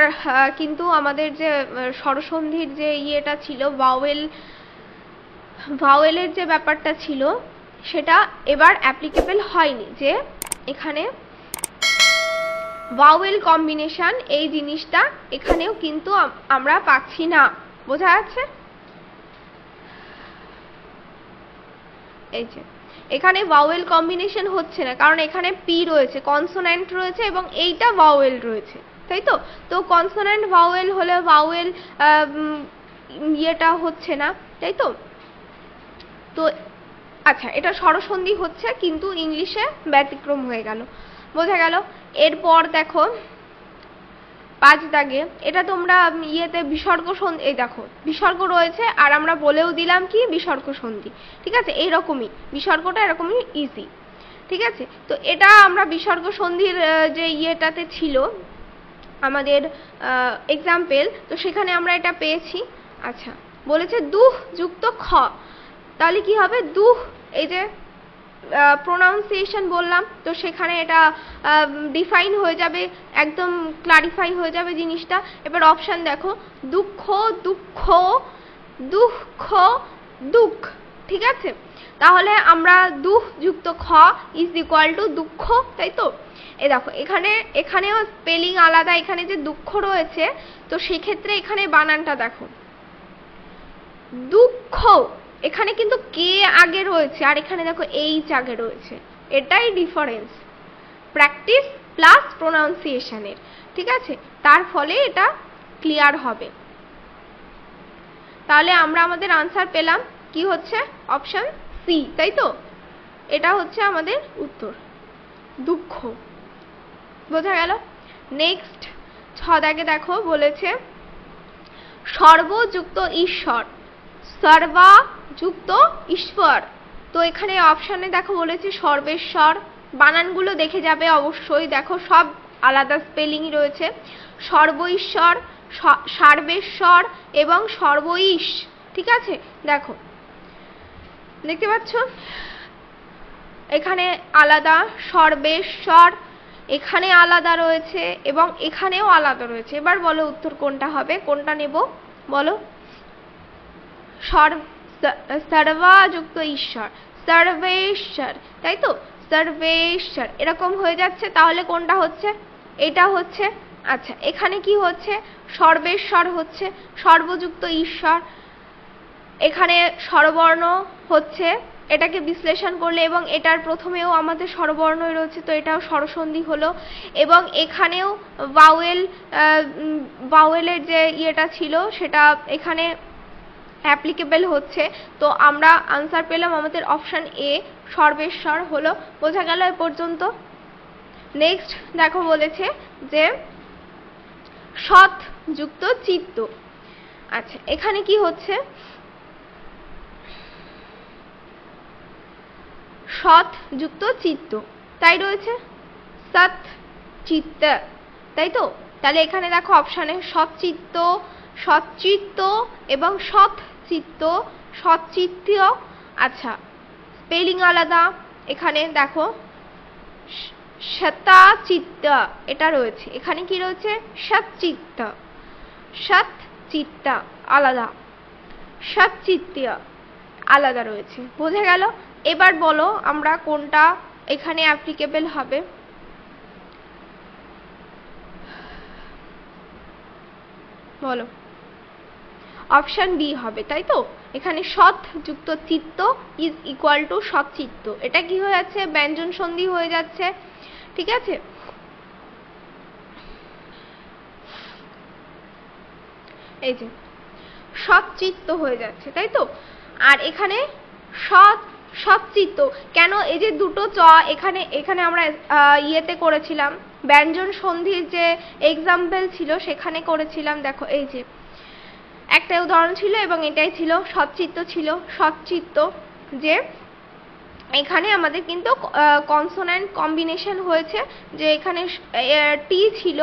কিন্তু আমাদের যে স্বরসন্ধির যে ইয়েটা ছিল, ভাওয়েলের যে ব্যাপারটা ছিল সেটা এবার অ্যাপ্লিকেবল হয়নি, যে এখানে ভাওয়েল কম্বিনেশন এই জিনিসটা এখানেও কিন্তু আমরা পাচ্ছি না, বোঝা যাচ্ছে। এই যে এখানে ভাওয়েল কম্বিনেশন হচ্ছে না, কারণ এখানে পি রয়েছে, কনসোন্যান্ট রয়েছে এবং এইটা ভাওয়েল রয়েছে, তাই তো। তো কনসোন্যান্ট ভাওয়েল হলে ভাওয়েল ইয়েটা হচ্ছে না, তাই তো। তো আচ্ছা এটা স্বরসন্ধি হচ্ছে কিন্তু ইংলিশে ব্যতিক্রম হয়ে গেল, বোঝা গেল। এরপর দেখো 5 দাগে, এটা তোমরা ইয়েতে বিসর্গ সন্ধি, এই দেখো বিসর্গ রয়েছে আর আমরা বলেও দিলাম কি বিসর্গ সন্ধি, ঠিক আছে। এইরকমই বিসর্গটা এরকমই ইজি, ঠিক আছে। তো এটা আমরা বিসর্গ সন্ধির যে ইয়েটাতে ছিল আমাদের এক্সাম্পল, তো সেখানে আমরা এটা পেয়েছি। আচ্ছা বলেছে দুহ যুক্ত খ, তাহলে কি হবে, দুহ, এই যে প্রোনাউন্সিয়েশন বললাম, তো সেখানে এটা ডিফাইন হয়ে যাবে, একদম ক্লারিফাই হয়ে যাবে জিনিসটা। এবার অপশান দেখো, দুঃখ, দুঃখ, দুঃখ, দুঃখ, ঠিক আছে। তাহলে আমরা দুহ যুক্ত খ ইজ ইকুয়াল টু দুঃখ, তাই তো। এই দেখো এখানেও স্পেলিং আলাদা, এখানে যে দুঃখ রয়েছে তো সেক্ষেত্রে এখানে বানানটা দেখো, দুঃখ এখানে কিন্তু কে আগে রয়েছে আর এখানে দেখো এইচ আগে রয়েছে, এটাই ডিফারেন্স প্র্যাকটিস প্লাস প্রোনাউন্সিয়েশনের। ঠিক আছে, তার ফলে এটা ক্লিয়ার হবে। তাহলে আমরা আমাদের আনসার পেলাম কি হচ্ছে অপশন সি, তাই তো? এটা হচ্ছে আমাদের উত্তর, দুঃখ। বোঝা গেল? নেক্সট 6 দাগে দেখো বলেছে সর্বযুক্ত ঈশ্বর, সর্বা যুক্ত ঈশ্বর। তো এখানে অপশনে দেখো বলেছে সর্বেশ্বর, বানানগুলো দেখে যাবে অবশ্যই, দেখো সব আলাদা স্পেলিং রয়েছে, সর্ব ঈশ্বর, সার্বেশ্বর এবং সর্বঈশ। ঠিক আছে, দেখো দেখতে পাচ্ছ এখানে আলাদা সর্বেশ্বর, এখানে আলাদা রয়েছে এবং এখানেও আলাদা রয়েছে। এবার বলো উত্তর কোনটা হবে, কোনটা নেব বলো? সর্বযুক্ত ঈশ্বর, সর্বেশ্বর, তাই তো? সর্বেশ্বর এরকম হয়ে যাচ্ছে, তাহলে কোনটা হচ্ছে? এটা হচ্ছে। আচ্ছা, এখানে কি হচ্ছে? সর্বেশ্বর হচ্ছে, সর্বযুক্ত ঈশ্বর, এখানে স্বরবর্ণ হচ্ছে, এটাকে বিশ্লেষণ করলে এবং এটার প্রথমেও আমাদের স্বরবর্ণই রয়েছে, তো এটাও স্বরসন্ধি হলো, এবং এখানেও বাউয়েলের যে ইয়েটা ছিল সেটা এখানে অ্যাপ্লিকেবল হচ্ছে। তো আমরা আনসার পেলাম আমাদের অপশন এ, সর্বেশ্বর হলো। বোঝা গেল এ পর্যন্ত? নেক্সট দেখো বলেছে যে সৎ যুক্ত চিত্ত। আচ্ছা, এখানে কি হচ্ছে? সৎ যুক্ত চিত্ত, তাই রয়েছে, সৎ চিত্ত, তাই তো? তাহলে এখানে দেখো অপশানে সৎচিত্ত, সৎচিত্ত এবং সৎ চিত্ত, সৎচিত্ত। আচ্ছা, স্পেলিং আলাদা, এখানে দেখো সৎচিত্ত এটা রয়েছে, এখানে কি রয়েছে? সৎচিত্ত, সৎচিত্ত আলাদা, সৎচিত্ত আলাদা রয়েছে। বোঝা গেল? এবার বলো আমরা কোনটা এখানে অ্যাপ্লিকেবল হবে? বলো, অপশন বি হবে, তাই তো? এখানে সৎ যুক্ত চিত্ত ইজ ইকুয়াল টু সৎচিত্ত, এটা কি হয়ে যাচ্ছে? ব্যঞ্জন সন্ধি হয়ে যাচ্ছে। ঠিক আছে, এই যে সৎচিত্ত হয়ে যাচ্ছে, তাই তো? আর এখানে সৎচিত্ত কেন? এই যে দুটো চ এখানে আমরা ইয়েতে করেছিলাম, ব্যঞ্জন সন্ধির যে এক্সাম্পল ছিল সেখানে করেছিলাম। দেখো এই যে একটা উদাহরণ ছিল এবং এটাই ছিল, সৎচিত্ত ছিল, সৎচিত্ত, যে এখানে আমাদের কিন্তু কনসোন্যান্ট কম্বিনেশন হয়েছে, যে এখানে টি ছিল,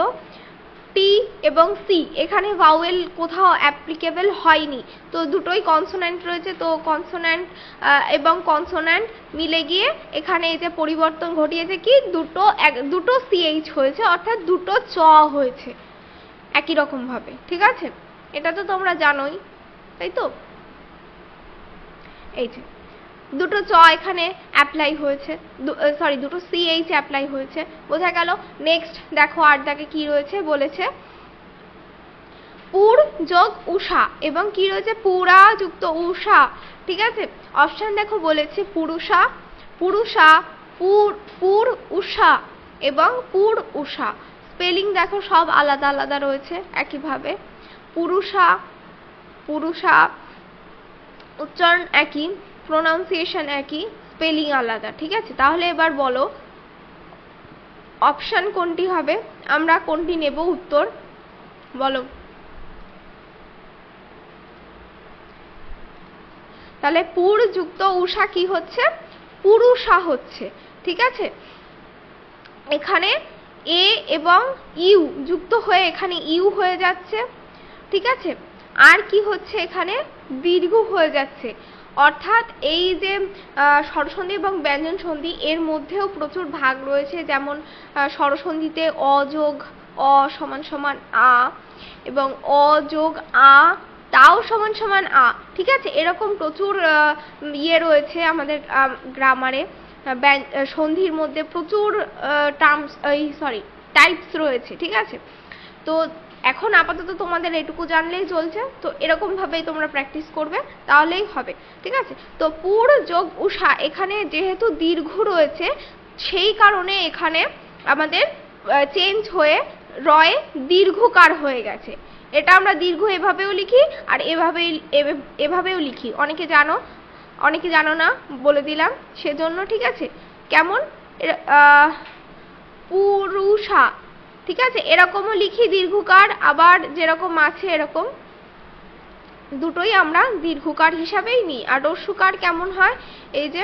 টি এবং সি, এখানে ভাওয়েল কোথাও অ্যাপ্লিকেবল হয়নি, তো দুটোই কনসোন্যান্ট রয়েছে, তো কনসোন্যান্ট এবং কনসোন্যান্ট মিলে গিয়ে এখানে এই যে পরিবর্তন ঘটিয়েছে কি, দুটো সিএইচ হয়েছে, অর্থাৎ দুটো চ হয়েছে একই রকম ভাবে। ঠিক আছে, এটা তো তোমরা জানোই, তাই তো? এই যে দুটো চ এখানে অ্যাপ্লাই হয়েছে, সরি দুটো সিএইচ অ্যাপ্লাই হয়েছে। বোঝা গেল? নেক্সট দেখো 8 দাগে কি রয়েছে বলেছে পুর যোগ উষা, এবং কি রয়েছে? পুরা যুক্ত উষা। ঠিক আছে, অপশন দেখো বলেছে পুরুষা, পুরুষা, পুর উষা এবং পুর উষা। স্পেলিং দেখো সব আলাদা আলাদা রয়েছে একইভাবে, পুরুষা, পুরুষা, উচ্চারণ একই, প্রোনাউন্সিয়েশন একই, স্পেলিং আলাদা। ঠিক আছে, তাহলে এবার বলো অপশন কোনটি হবে, আমরা কোনটি নেব উত্তর? বলো। তাহলে পুর যুক্ত উষা কি হচ্ছে? পুরুষা হচ্ছে। ঠিক আছে, এখানে এ এবং ইউ যুক্ত হয়ে এখানে ইউ হয়ে যাচ্ছে। ঠিক আছে, আর কি হচ্ছে? এখানে দীর্ঘ হয়ে যাচ্ছে, অর্থাৎ এই যে স্বরসন্ধি এবং ব্যঞ্জন সন্ধি এর মধ্যেও প্রচুর ভাগ রয়েছে, যেমন স্বরসন্ধিতে অ যোগ অ সমান সমান আ, এবং অ যোগ আ তাও সমান সমান আ। ঠিক আছে, এরকম প্রচুর ইয়ে রয়েছে আমাদের গ্রামারে, সন্ধির মধ্যে প্রচুর টাইপস রয়েছে, ঠিক আছে। তো এখন আপাতত তোমাদের এটুকু জানলেই চলছে, তো এরকম ভাবেই তোমরা প্র্যাকটিস করবে, তাহলেই হবে, ঠিক আছে। তো পুর যোগ উষা, এখানে যেহেতু দীর্ঘ রয়েছে সেই কারণে এখানে আমাদের চেঞ্জ হয়ে রয়ে দীর্ঘকার হয়ে গেছে। এটা আমরা দীর্ঘ এভাবেও লিখি আর এভাবেও লিখি, অনেকে জানো না, বলে দিলাম সেজন্য, ঠিক আছে। কেমন পুরুষা, ঠিক আছে, এরকমও লিখি দীর্ঘকার, আবার যেরকম আছে এরকম দুটোই আমরা দীর্ঘকার হিসাবেই নিই। আর রস্যুকার কেমন হয়, এই যে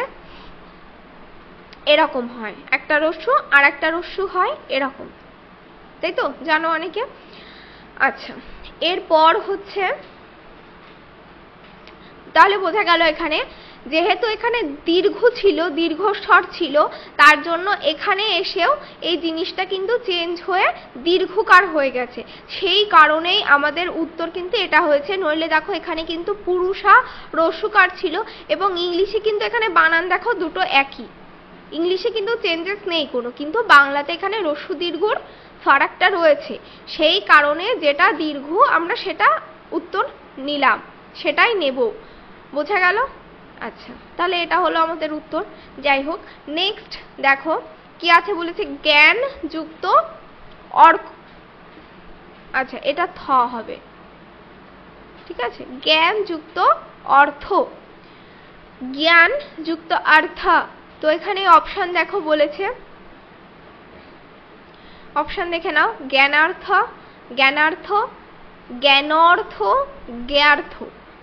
এরকম হয়, একটা রস্যু আর একটা রস্যু হয় এরকম, তাই তো, জানো অনেকে। আচ্ছা, এরপর হচ্ছে, তাহলে বোঝা গেল এখানে যেহেতু এখানে দীর্ঘস্বর ছিল, তার জন্য এখানে এসেও এই জিনিসটা কিন্তু চেঞ্জ হয়ে দীর্ঘকার হয়ে গেছে, সেই কারণেই আমাদের উত্তর কিন্তু এটা হয়েছে। নইলে দেখো এখানে কিন্তু পুরুষা রস্যুকার ছিল, এবং ইংলিশে কিন্তু এখানে বানান দেখো দুটো একই, ইংলিশে কিন্তু চেঞ্জেস নেই কোনো, কিন্তু বাংলাতে এখানে রস্যু দীর্ঘর ফারাকটা রয়েছে, সেই কারণে যেটা দীর্ঘ আমরা সেটা উত্তর নিলাম, সেটাই নেব, বোঝা গেল। আচ্ছা, তাহলে এটা হলো আমাদের উত্তর। যাই হোক, নেক্সট দেখো কি আছে বলেছে, জ্ঞান যুক্ত অর্থ। আচ্ছা, এটা থ হবে, ঠিক আছে, জ্ঞান যুক্ত অর্থ, জ্ঞান যুক্ত অর্থ। তো এখানে অপশন দেখো বলেছে, অপশন দেখে নাও, জ্ঞানার্থ, জ্ঞানার্থ, জ্ঞানার্থ, জ্ঞার্থ।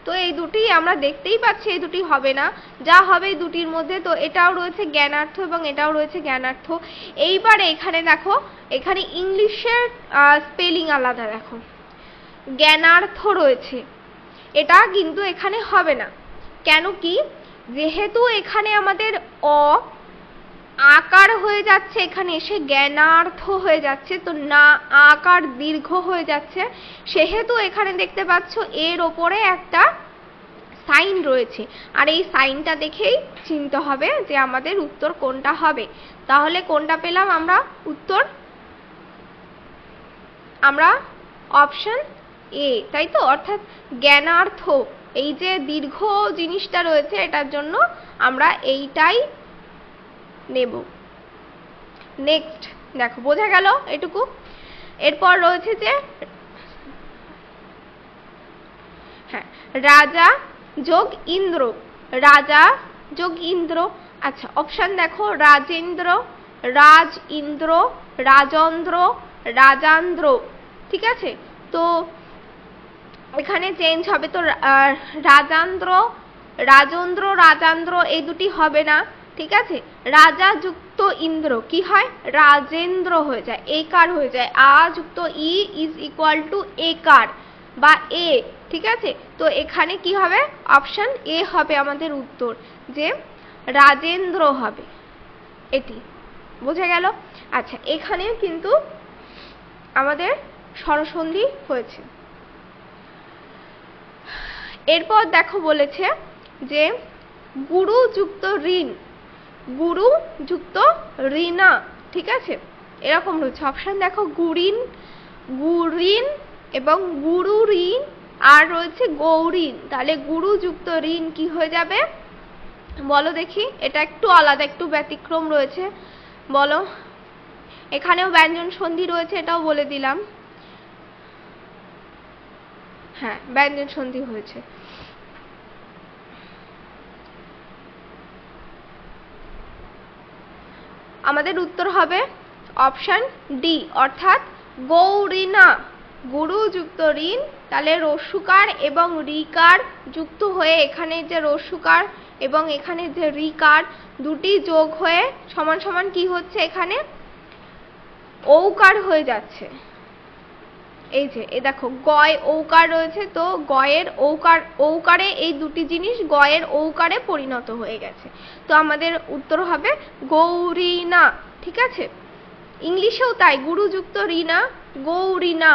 তো এই দুটি আমরা দেখতেই পাচ্ছি এই দুটি হবে না, যা হবে এই দুটির মধ্যে। তো এটাও রয়েছে জ্ঞানার্থ এবং এটাও রয়েছে জ্ঞানার্থ। এইবারে এখানে দেখো, এখানে ইংলিশের স্পেলিং আলাদা, দেখো জ্ঞানার্থ রয়েছে, এটা কিন্তু এখানে হবে না। কেন কি, যেহেতু এখানে আমাদের আকার হয়ে যাচ্ছে, এখানে এসে জ্ঞানার্থ হয়ে যাচ্ছে, তো না আকার দীর্ঘ হয়ে যাচ্ছে, সেহেতু এখানে দেখতে পাচ্ছ এর ওপরে একটা সাইন রয়েছে, আর এই সাইনটা দেখেই চিনতে হবে যে আমাদের উত্তর কোনটা হবে। তাহলে কোনটা পেলাম আমরা উত্তর, আমরা অপশন এ, তাই তো, অর্থাৎ জ্ঞানার্থ, এই যে দীর্ঘ জিনিসটা রয়েছে এটার জন্য আমরা এইটাই নেব। নেক্সট দেখো, বোঝা গেল এটুকু। এরপর রয়েছে যে হ্যাঁ, রাজা যোগ ইন্দ্র, রাজা যোগ ইন্দ্র। আচ্ছা, অপশন দেখো, রাজেন্দ্র, রাজ ইন্দ্র, রাজেন্দ্র, রাজান্দ্র, ঠিক আছে। তো এখানে চেঞ্জ হবে, তো রাজান্দ্র, রাজেন্দ্র, রাজান্দ্র এই দুটি হবে না, ঠিক আছে। রাজা যুক্ত ইন্দ্র কি হয়, রাজেন্দ্র হয়ে যায়, একার হয়ে যায়, আ যুক্ত ই ইজ ইকুয়াল টু একার বা এ, ঠিক আছে। তো এখানে কি হবে, অপশন এ হবে আমাদের উত্তর, যে রাজেন্দ্র হবে, এটি বোঝা গেল। আচ্ছা, এখানে কিন্তু আমাদের স্বরসন্ধি হয়েছে। এরপর দেখো বলেছে যে গুরু যুক্ত ঋণ, গুরু যুক্ত ঋণা, ঠিক আছে, এরকম রয়েছে অপশন দেখো, গুরিন, গুরিন এবং গুরু ঋণ, আর রয়েছে গৌরিন। তাহলে গুরু যুক্ত ঋণ কি হয়ে যাবে বলো দেখি, এটা একটু আলাদা, একটু ব্যতিক্রম রয়েছে, বলো। এখানেও ব্যঞ্জন সন্ধি রয়েছে, এটাও বলে দিলাম, হ্যাঁ ব্যঞ্জন সন্ধি হয়েছে। আমাদের উত্তর হবে অপশন ডি, অর্থাৎ গৌরীনা, গুরু যুক্ত ঋণ, তাহলে রস্যুকার এবং রিকার যুক্ত হয়ে এখানে যে রস্যুকার এবং এখানে যে রিকার দুটি যোগ হয়ে সমান সমান কি হচ্ছে, এখানে ঔকার হয়ে যাচ্ছে। এই যে এ দেখো গয় ঔকার রয়েছে, তো গয়ের ঔকারে এই দুটি জিনিস গয়ের ঔকারে পরিণত হয়ে গেছে, তো আমাদের উত্তর হবে গৌরীনা, ঠিক আছে। ইংলিশেও তাই, গুরু যুক্ত রিনা, গৌরীনা।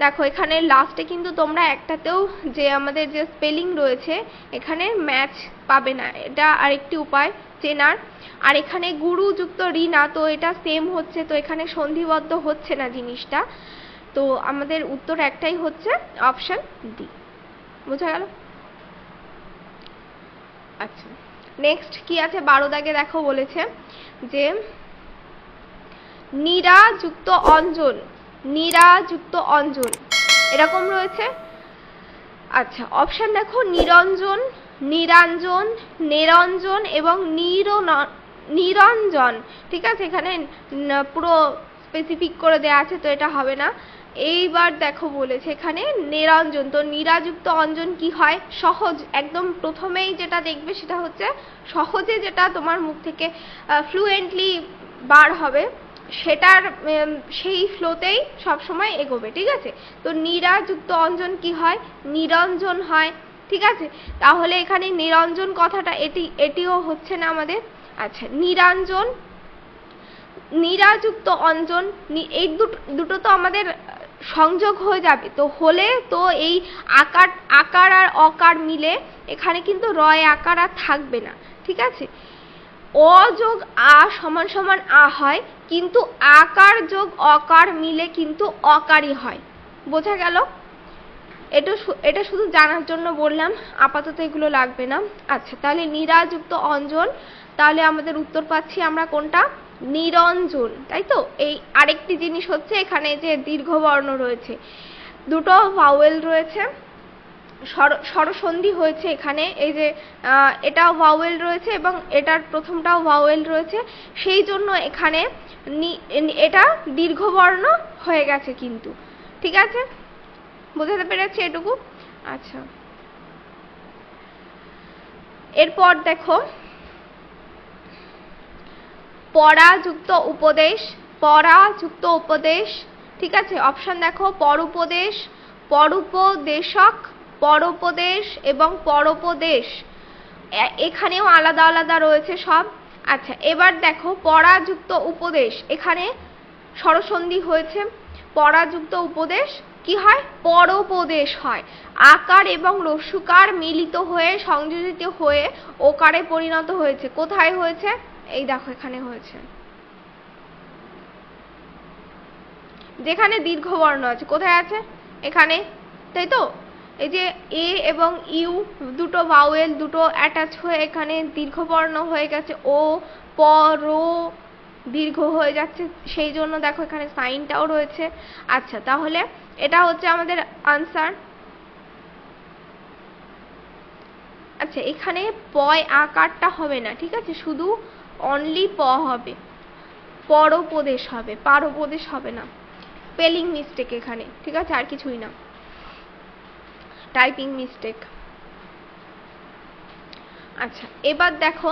দেখো এখানে লাস্টে কিন্তু তোমরা একটাতেও যে আমাদের যে স্পেলিং রয়েছে এখানে ম্যাচ পাবে না, এটা আরেকটি উপায়, চেনার। আর এখানে গুরু যুক্ত রিনা, তো এটা সেম হচ্ছে, তো এখানে সন্ধিবদ্ধ হচ্ছে না জিনিসটা। তো আমাদের উত্তর একটাই হচ্ছে অপশন ডি। বোঝা গেল? আচ্ছা, নেক্সট কি আছে 12 দাগে দেখো বলেছে যে নীরা যুক্ত অঞ্জন, নীরা যুক্ত অঞ্জন এরকম রয়েছে। আচ্ছা, অপশন দেখো নিরঞ্জন, নিরঞ্জন, নিরঞ্জন এবং নিরঞ্জন। ঠিক আছে, এখানে পুরো স্পেসিফিক করে দেয়া আছে, তো এটা হবে না। এইবার দেখো বলেছে এখানে নিরঞ্জন, তো নিরাযুক্ত অঞ্জন কি হয়? সহজ, একদম প্রথমেই যেটা দেখবে সেটা হচ্ছে সহজে যেটা তোমার মুখ থেকে ফ্লুয়েন্টলি বার হবে সেটার সেই ফ্লোতেই সবসময় এগোবে। ঠিক আছে, তো নিরাযুক্ত অঞ্জন কি হয়? নিরঞ্জন হয়। ঠিক আছে, তাহলে এখানে নিরঞ্জন কথাটা এটিও হচ্ছে না আমাদের। আচ্ছা, নিরঞ্জন, নিরাযুক্ত অঞ্জন, এই দুটো তো আমাদের সংযোগ হয়ে যাবে, তো হলে তো এই আকার আর অকার মিলে এখানে কিন্তু রয় আকার আর থাকবে না। ঠিক আছে, অ যোগ আ সমান সমান আ হয়, কিন্তু আকার যোগ অকার মিলে কিন্তু অকারই হয়। বোঝা গেল? এটা শুধু জানার জন্য বললাম, আপাতত এগুলো লাগবে না। আচ্ছা, তাহলে নিরাযুক্ত অঞ্জন, তাহলে আমাদের উত্তর পাচ্ছি আমরা কোনটা? নিরঞ্জন, তাই তো? এই আরেকটি জিনিস হচ্ছে এখানে যে দীর্ঘবর্ণ রয়েছে, দুটো ভাওয়েল রয়েছে, স্বরসন্ধি হয়েছে এখানে, এই যে এটাও ভাওয়েল রয়েছে এবং এটার প্রথমটাও ভাওয়েল রয়েছে, সেই জন্য এখানে এটা দীর্ঘবর্ণ হয়ে গেছে কিন্তু। ঠিক আছে, বোঝাতে পেরেছি এটুকু? আচ্ছা, এরপর দেখো পরাযুক্ত উপদেশ, পরাযুক্ত উপদেশ। ঠিক আছে, অপশন দেখো পরোপদেশ, পরোপদেশক, পরোপদেশ এবং পরোপদেশ। এখানেও আলাদা আলাদা রয়েছে সব। আচ্ছা, এবার দেখো পরাযুক্ত উপদেশ, এখানে স্বরসন্ধি হয়েছে, পরাযুক্ত উপদেশ কি হয়? পরোপদেশ হয়। আকার এবং রস্যকার মিলিত হয়ে সংযোজিত হয়ে ওকারে পরিণত হয়েছে। কোথায় হয়েছে? এই দেখো এখানে হয়েছে, যেখানে দীর্ঘবর্ণ আছে। কোথায় আছে? এখানে, তাই তো? এই যে এ এবং ইউ দুটো ভাওয়েল, দুটো অ্যাটাচ হয়ে এখানে দীর্ঘবর্ণ হয়ে গেছে, ও প রো দীর্ঘ হয়ে যাচ্ছে, সেই জন্য দেখো এখানে সাইনটাও রয়েছে। আচ্ছা, তাহলে এটা হচ্ছে আমাদের আনসার। আচ্ছা, এখানে পয় আকারটা হবে না, ঠিক আছে, শুধু অনলি প হবে, পরোপদেশ হবে, পারোপদেশ হবে না। স্পেলিং মিস্টেক এখানে, ঠিক আছে, আর কিছুই না, টাইপিং মিস্টেক। আচ্ছা, এবার দেখো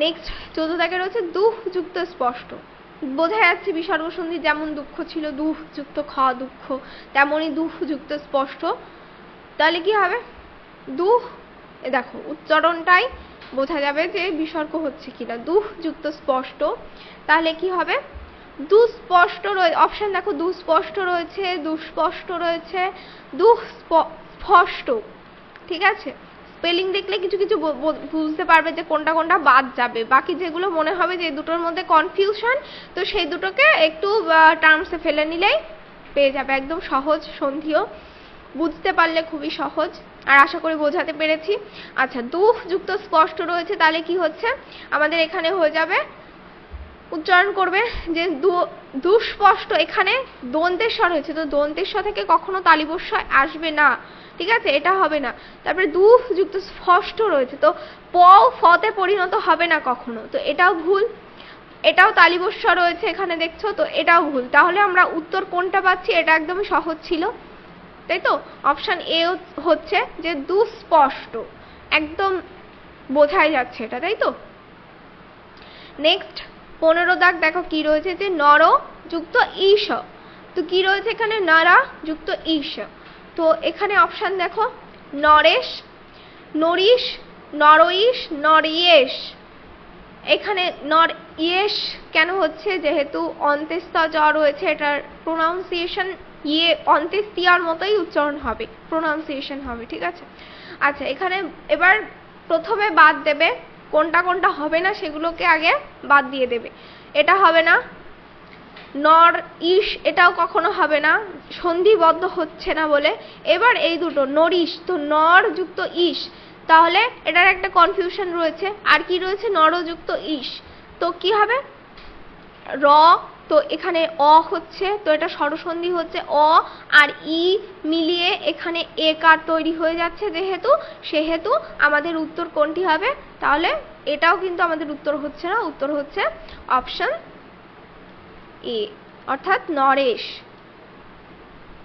নেক্সট 14 দাগে রয়েছে দুঃ যুক্ত স্পষ্ট। বোঝা যাচ্ছে বিসর্গ সন্ধি, যেমন দুঃখ ছিল দুঃ যুক্ত খ দুঃখ, তেমনই দুঃ যুক্ত স্পষ্ট। তাহলে কি হবে? দুঃ, দেখো উচ্চারণটাই বোঝা যাবে যে বিসর্গ হচ্ছে কিনা। দুঃ যুক্ত স্পষ্ট, তাহলে কি হবে? দুস্পষ্ট রয়েছে, অপশন দেখো দুস্পষ্ট রয়েছে, দুস্পষ্ট রয়েছে, দুঃস্পষ্ট। ঠিক আছে, স্পেলিং দেখলে কিছু কিছু বুঝতে পারবে যে কোনটা কোনটা বাদ যাবে, বাকি যেগুলো মনে হবে যে দুটোর মধ্যে কনফিউশন, তো সেই দুটোকে একটু টার্মসে ফেলে নিলেই পেয়ে যাবে। একদম সহজ সন্ধিও, বুঝতে পারলে খুবই সহজ, আর আশা করি বোঝাতে পেরেছি। আচ্ছা, দুঃ যুক্ত স্পষ্ট রয়েছে, তাহলে কি হচ্ছে আমাদের এখানে হয়ে যাবে, উচ্চারণ করবে যে দুস্পষ্ট, এখানে দন্তেশ্বর হয়েছে, তো দন্তেশ্বর থেকে কখনো তালিবস্য আসবে না, ঠিক আছে, এটা হবে না। তারপরে দুঃ যুক্ত স্পষ্ট রয়েছে, তো প ফতে পরিণত হবে না কখনো, তো এটাও ভুল। এটাও তালিবস্য রয়েছে এখানে দেখছো, তো এটাও ভুল। তাহলে আমরা উত্তর কোনটা পাচ্ছি? এটা একদমই সহজ ছিল, তাই তো? অপশন এ হচ্ছে যে দুস্পষ্ট, একদম বোঝাই যাচ্ছে এটা, তাই তো? নেক্সট 15 দাগ দেখো কি রয়েছে, যে নর যুক্ত ঈশ, তো কি রয়েছে এখানে? নরা যুক্ত ঈশ, তো এখানে অপশন দেখো নরেশ, নরিশ, নরইশ, নরিয়েশ। এখানে নর ইয়েশ কেন হচ্ছে? যেহেতু অন্ত্যেস্থ জ রয়েছে, এটার প্রোনাউন্সিয়েশন ইয়ে অন্ত্যেষ্টিয়ার মতোই উচ্চারণ হবে, প্রোনাউন্সিয়েশন হবে, ঠিক আছে। আচ্ছা, এখানে এবার প্রথমে বাদ দেবে কোনটা কোনটা হবে না সেগুলোকে আগে বাদ দিয়ে দেবে। এটা হবে না, নর ইস এটাও কখনো হবে না, সন্ধিবদ্ধ হচ্ছে না বলে। এবার এই দুটো নরিস, তো নর যুক্ত ইস, তাহলে এটার একটা কনফিউশন রয়েছে। আর কি রয়েছে, নরযুক্ত ইস, তো কি হবে র, তো এখানে অ হচ্ছে, তো এটা স্বরসন্ধি হচ্ছে, অ আর ই মিলিয়ে এখানে একার তৈরি হয়ে যাচ্ছে যেহেতু, সেহেতু আমাদের উত্তর কোনটি হবে, তাহলে এটাও কিন্তু আমাদের উত্তর হচ্ছে না, উত্তর হচ্ছে অপশন এ, অর্থাৎ নরেশ।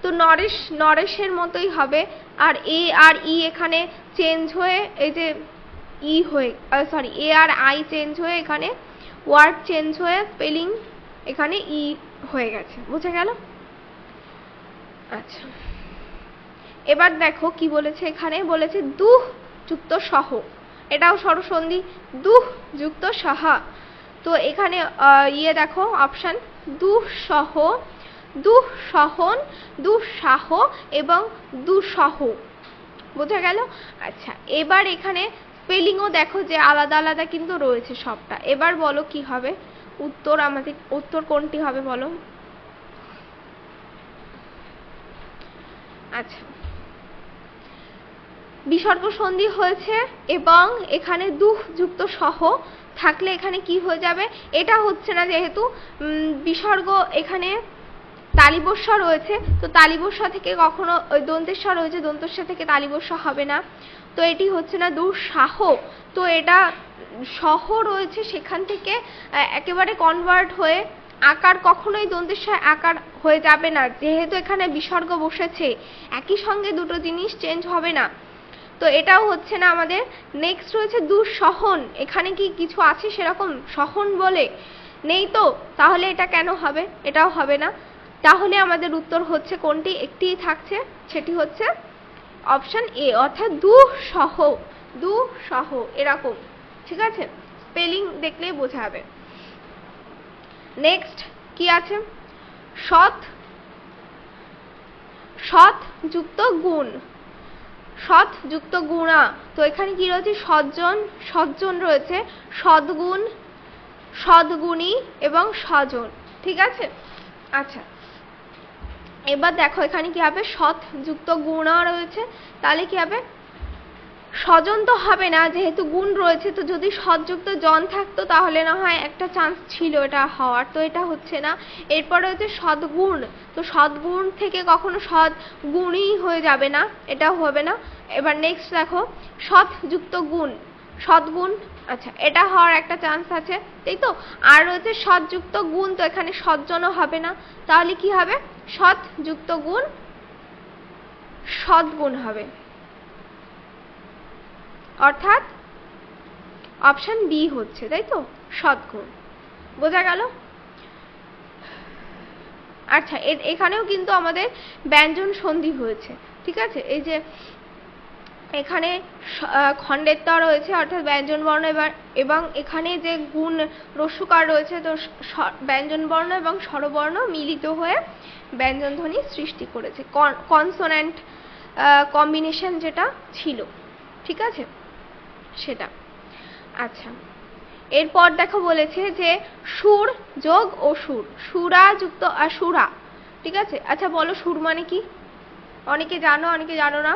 তো নরেশ নরেশের মতোই হবে। আর এ আর ই এখানে চেঞ্জ হয়ে এই যে ই হয়ে, সরি এ আর আই চেঞ্জ হয়ে এখানে ওয়ার্ড চেঞ্জ হয়ে স্পেলিং এখানে ই হয়ে গেছে, বুঝে গেল? আচ্ছা, এবার দেখো কি বলেছে, এখানে বলেছে দুহ যুক্ত সহ, এটাও স্বরসন্ধি, দুহ যুক্ত সাহা। তো এখানে ইয়ে দেখো অপশন দুঃসহ, দুঃসহন, দুঃসাহ এবং দুঃসহ, বোঝা গেল? আচ্ছা, এবার এখানে স্পেলিংও দেখো যে আলাদা আলাদা কিন্তু রয়েছে সবটা। এবার বলো কি হবে উত্তর, আমাদের উত্তর কোনটি হবে বলো? আচ্ছা, বিসর্গ সন্ধি হয়েছে এবং এখানে দুহ যুক্ত সহ থাকলে এখানে কি হয়ে যাবে, এটা হচ্ছে না যেহেতু বিসর্গ এখানে তালিবস্য রয়েছে, তো তালিবস্য থেকে কখনো ওই দন্তেস্ব রয়েছে, দন্তস্ব থেকে তালিবস্য হবে না, তো এটি হচ্ছে না দুঃসাহ। তো এটা সহ রয়েছে, সেখান থেকে একেবারে কনভার্ট হয়ে আকার কখনোই দন্তেস্ব আকার হয়ে যাবে না, যেহেতু এখানে বিসর্গ বসেছে, একই সঙ্গে দুটো জিনিস চেঞ্জ হবে না, তো এটাও হচ্ছে না আমাদের। নেক্সট রয়েছে দুঃসহন, এখানে কি কিছু আছে সেরকম সহন বলে নেই, তো তাহলে এটা কেন হবে, এটাও হবে না। তাহলে আমাদের উত্তর হচ্ছে কোনটি, একটিই থাকছে, সেটি হচ্ছে অপশন এ, অর্থাৎ দুঃসহ, দুঃসহ এরকম, ঠিক আছে? স্পেলিং দেখলেই বোঝা যাবে। নেক্সট কি আছে, সৎ, সৎ যুক্ত গুণ, সৎ যুক্ত গুণা, তো এখানে কি রয়েছে, সজ্জন, সজ্জন রয়েছে, সদ্গুণ, সদ্গুণী এবং স্বজন, ঠিক আছে? আচ্ছা, এবার দেখো এখানে কি হবে, সৎ যুক্ত গুণা রয়েছে, তাহলে কি হবে, স্বজন তো হবে না যেহেতু গুণ রয়েছে, তো যদি সৎযুক্ত জন থাকতো তাহলে না হয় একটা চান্স ছিল এটা হওয়ার, তো এটা হচ্ছে না। এরপরে হচ্ছে সদ্গুণ, তো সদ্গুণ থেকে কখনো সদ্গুণই হয়ে যাবে না, এটাও হবে না। এবার নেক্সট দেখো সৎ যুক্ত গুণ, সদ্গুণ, আচ্ছা এটা হওয়ার একটা চান্স আছে, তাই তো? আর রয়েছে সৎ যুক্ত গুণ, তো এখানে সজ্জনও হবে না, তাহলে কি হবে, সৎ যুক্ত গুণ সদ্গুণ হবে, অর্থাৎ অপশন বি হচ্ছে, তাই তো, সদ্গুণ, বোঝা গেল? আচ্ছা, এখানেও কিন্তু আমাদের ব্যঞ্জন সন্ধি হয়েছে, ঠিক আছে? এই যে এখানে খণ্ডের ত রয়েছে অর্থাৎ ব্যঞ্জন বর্ণ, এবং এখানে যে গুণ রস্যকার রয়েছে, তো ব্যঞ্জন বর্ণ এবং স্বরবর্ণ মিলিত হয়ে ব্যঞ্জন ধ্বনি সৃষ্টি করেছে, কনসোন্যান্ট কম্বিনেশন যেটা ছিল, ঠিক আছে, সেটা। আচ্ছা, এরপর দেখো বলেছে যে সুর যোগ অসুর, সুরা যুক্ত অসুরা, ঠিক আছে? আচ্ছা বলো সুর মানে কি, অনেকে জানো অনেকে জানো না,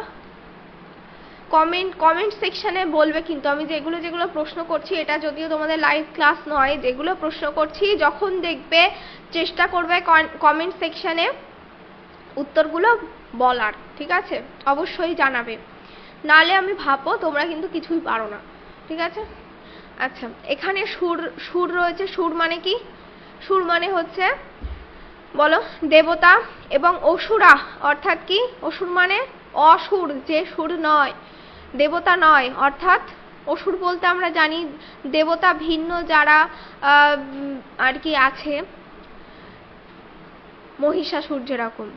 কমেন্ট সেকশনে বলবে। কিন্তু আমি যেগুলো যেগুলো প্রশ্ন করছি, এটা যদিও তোমাদের লাইভ ক্লাস নয়, যেগুলো প্রশ্ন করছি যখন দেখবে চেষ্টা করবে কমেন্ট সেকশনে উত্তরগুলো বলার, ঠিক আছে? অবশ্যই জানাবে, নালে আমি ভাববো তোমরা কিন্তু কিছুই পারো না, ঠিক আছে? আচ্ছা, এখানে সুর রয়েছে, সুর মানে কি, সুর মানে হচ্ছে বলো দেবতা, এবং অসুরা অর্থাৎ কি, অসুর মানে অসুর, যে সুর নয়, দেবতা নয়, অর্থাৎ অসুর বলতে আমরা জানি দেবতা ভিন্ন যারা আর কি আছে, মহিষাসুর যেরকম,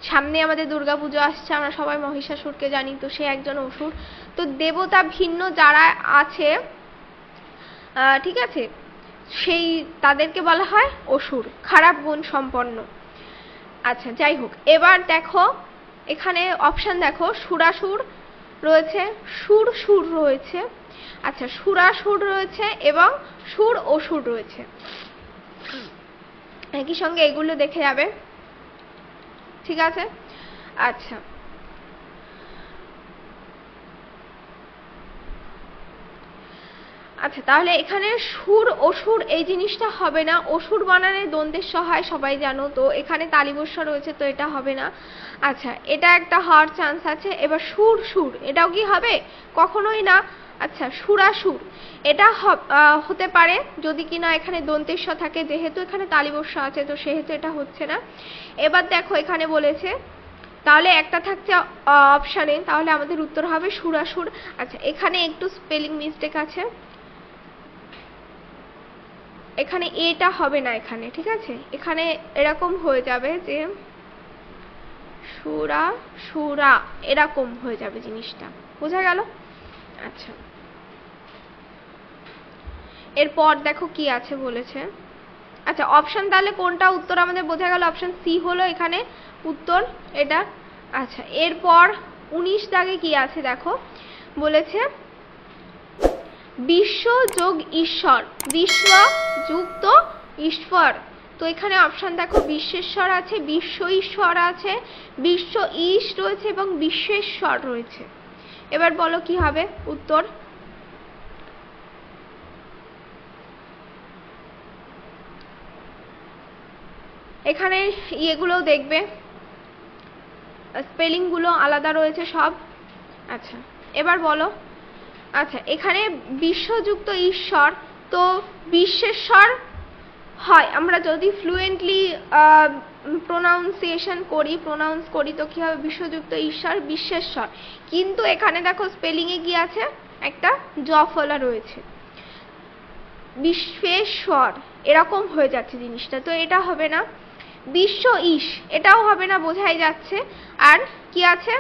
সামনে আমাদের দুর্গাপুজো আসছে, আমরা সবাই মহিষাসুরকে জানি, তো সে একজন অসুর। তো দেবতা ভিন্ন যারা আছে, ঠিক আছে, সেই তাদেরকে বলা হয় অসুর, খারাপ গুণ সম্পন্ন। আচ্ছা যাই হোক, এবার দেখো এখানে অপশন দেখো, সুরাসুর রয়েছে, সুর সুর রয়েছে, আচ্ছা, সুরাসুর রয়েছে এবং সুর ও সুর রয়েছে। একই সঙ্গে এগুলো দেখে যাবে, ঠিক আছে। আচ্ছা, আচ্ছা তাহলে এখানে সুর অসুর এই জিনিসটা হবে না, অসুর বানানে দন্তের সহায় সবাই জানো, তো এখানে তালিবস্য রয়েছে তো এটা হবে না। আচ্ছা, এটা একটা হওয়ার চান্স আছে। এবার সুর সুর এটাও কি হবে? কখনোই না। আচ্ছা, সুরাসুর এটা হতে পারে যদি কিনা এখানে দন্তেস্ব থাকে, যেহেতু এখানে তালিবস্য আছে তো সেহেতু এটা হচ্ছে না। এবার দেখো এখানে বলেছে, তাহলে একটা থাকছে অপশানে, তাহলে আমাদের উত্তর হবে সুরাসুর। আচ্ছা, এখানে একটু স্পেলিং মিস্টেক আছে, এখানে এটা হবে না এখানে, ঠিক আছে। এখানে এরকম হয়ে যাবে যে সুরা সুরা, এরকম হয়ে যাবে জিনিসটা, বোঝা গেল? আচ্ছা, এরপর দেখো কি আছে বলেছে। আচ্ছা, অপশন তাহলে কোনটা উত্তর আমাদের বোঝা গেল, অপশন সি হলো এখানে উত্তর এটা। আচ্ছা, এরপর 19 দাগে কি আছে দেখো, বলেছে বিশ্ব যোগ ঈশ্বর, বিশ্ব যুক্ত ঈশ্বর। তো এখানে অপশন দেখো, বিশ্বেশ্বর আছে, বিশ্ব ঈশ্বর আছে, বিশ্ব ঈশ রয়েছে এবং বিশ্বেশ্বর রয়েছে। এবার বলো কি হবে উত্তর। এখানে ইয়েগুলো দেখবে, স্পেলিং গুলো আলাদা রয়েছে সব। আচ্ছা, এবার বলো। আচ্ছা, এখানে বিশ্বযুক্ত ঈশ্বর, তো বিশ্বেশ্বর হয়, আমরা যদি ফ্লুয়েন্টলি প্রোনাউন্স করি তো কি হবে, বিশ্বযুক্ত ঈশ্বর বিশ্বেশ্বর। কিন্তু এখানে দেখো স্পেলিং এ কি আছে, একটা জ ফলা রয়েছে, বিশ্বেশ্বর এরকম হয়ে যাচ্ছে জিনিসটা, তো এটা হবে না। বিশ্ব ঈশ এটাও হবে না, বোঝাই যাচ্ছে। আর কি আছে,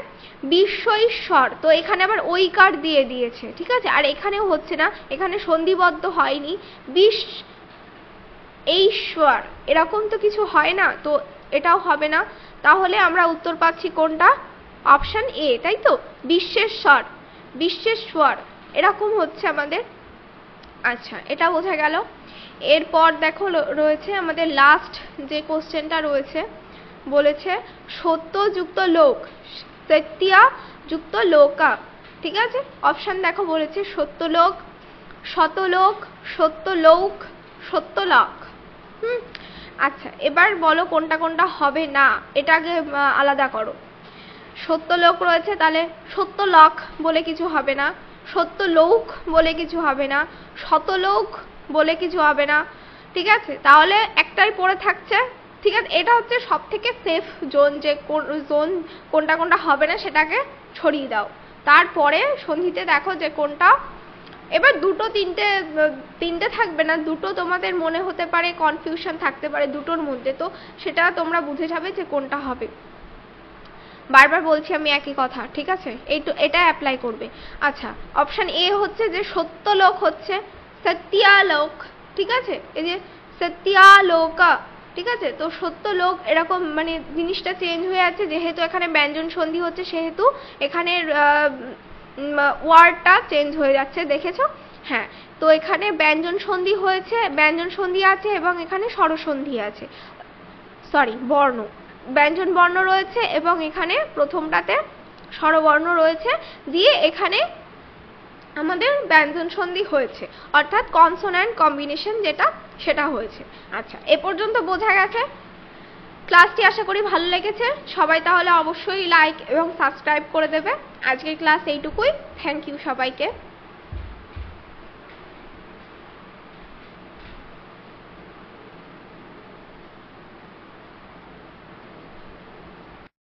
বিশ্ব ঈশ্বর, তো এখানে আবার ঐকার দিয়ে দিয়েছে, ঠিক আছে। আর এখানেও হচ্ছে না, এখানে সন্ধিবদ্ধ হয়নি, ঈশ্বর এরকম তো কিছু হয় না, তো এটাও হবে না। তাহলে আমরা উত্তর পাচ্ছি কোনটা, অপশন এ, তাই তো, বিশ্বেশ্বর বিশ্বেশ্বর এরকম হচ্ছে আমাদের। আচ্ছা, এটা বোঝা গেল। এরপর দেখো রয়েছে আমাদের লাস্ট যে কোশ্চেনটা রয়েছে, বলেছে সত্য যুক্ত লোক, সত্যিয়া যুক্ত লোকা, ঠিক আছে। অপশন দেখো বলেছে সত্যলোক, শতলোক, সত্যলোক, সত্যলোক। আচ্ছা, এবার বলো কোনটা কোনটা হবে না, এটা আগে আলাদা করো। সত্যলোক রয়েছে, তাহলে সত্যলোক বলে কিছু হবে না, সত্যলোক বলে কিছু হবে না, শতলোক বলে কিছু হবে না, ঠিক আছে। তাহলে একটাই পড়ে থাকছে, ঠিক আছে। এটা হচ্ছে সব থেকে সেফ জোন, যে জোন কোনটা কোনটা হবে না সেটাকে ছড়িয়ে দাও, তারপরে সন্ধিতে দেখো যে কোনটা। এবার দুটো তিনটে থাকবে না, দুটো তোমাদের মনে হতে পারে কনফিউশন থাকতে পারে দুটোর মধ্যে, তো সেটা তোমরা বুঝে যাবে যে কোনটা হবে। বারবার বলছি আমি একই কথা, ঠিক আছে, এটা অ্যাপ্লাই করবে। আচ্ছা, অপশন এ হচ্ছে যে সত্যলোক হচ্ছে সত্যালোক, ঠিক আছে, এই যে সত্যালোকা, ঠিক আছে। তো সত্যলোক এরকম মানে জিনিসটা চেঞ্জ হয়ে যাচ্ছে, যেহেতু এখানে ব্যঞ্জন সন্ধি হচ্ছে সেহেতু এখানে ওয়ার্ডটা চেঞ্জ হয়ে যাচ্ছে, দেখেছো? হ্যাঁ, তো এখানে ব্যঞ্জন সন্ধি হয়েছে, ব্যঞ্জন সন্ধি আছে এবং এখানে স্বরসন্ধি আছে, সরি বর্ণ, ব্যঞ্জন বর্ণ রয়েছে এবং এখানে প্রথমটাতে স্বরবর্ণ রয়েছে, দিয়ে এখানে আমাদের ব্যঞ্জন সন্ধি হয়েছে, অর্থাৎ কনসোন্যান্ট কম্বিনেশন যেটা সেটা হয়েছে। আচ্ছা, এ পর্যন্ত বোঝা গেছে। ক্লাসটি আশা করি ভালো লেগেছে, সবাই তাহলে অবশ্যই লাইক এবং সাবস্ক্রাইব করে দেবে। আজকের ক্লাস এইটুকুই, থ্যাংক ইউ সবাইকে।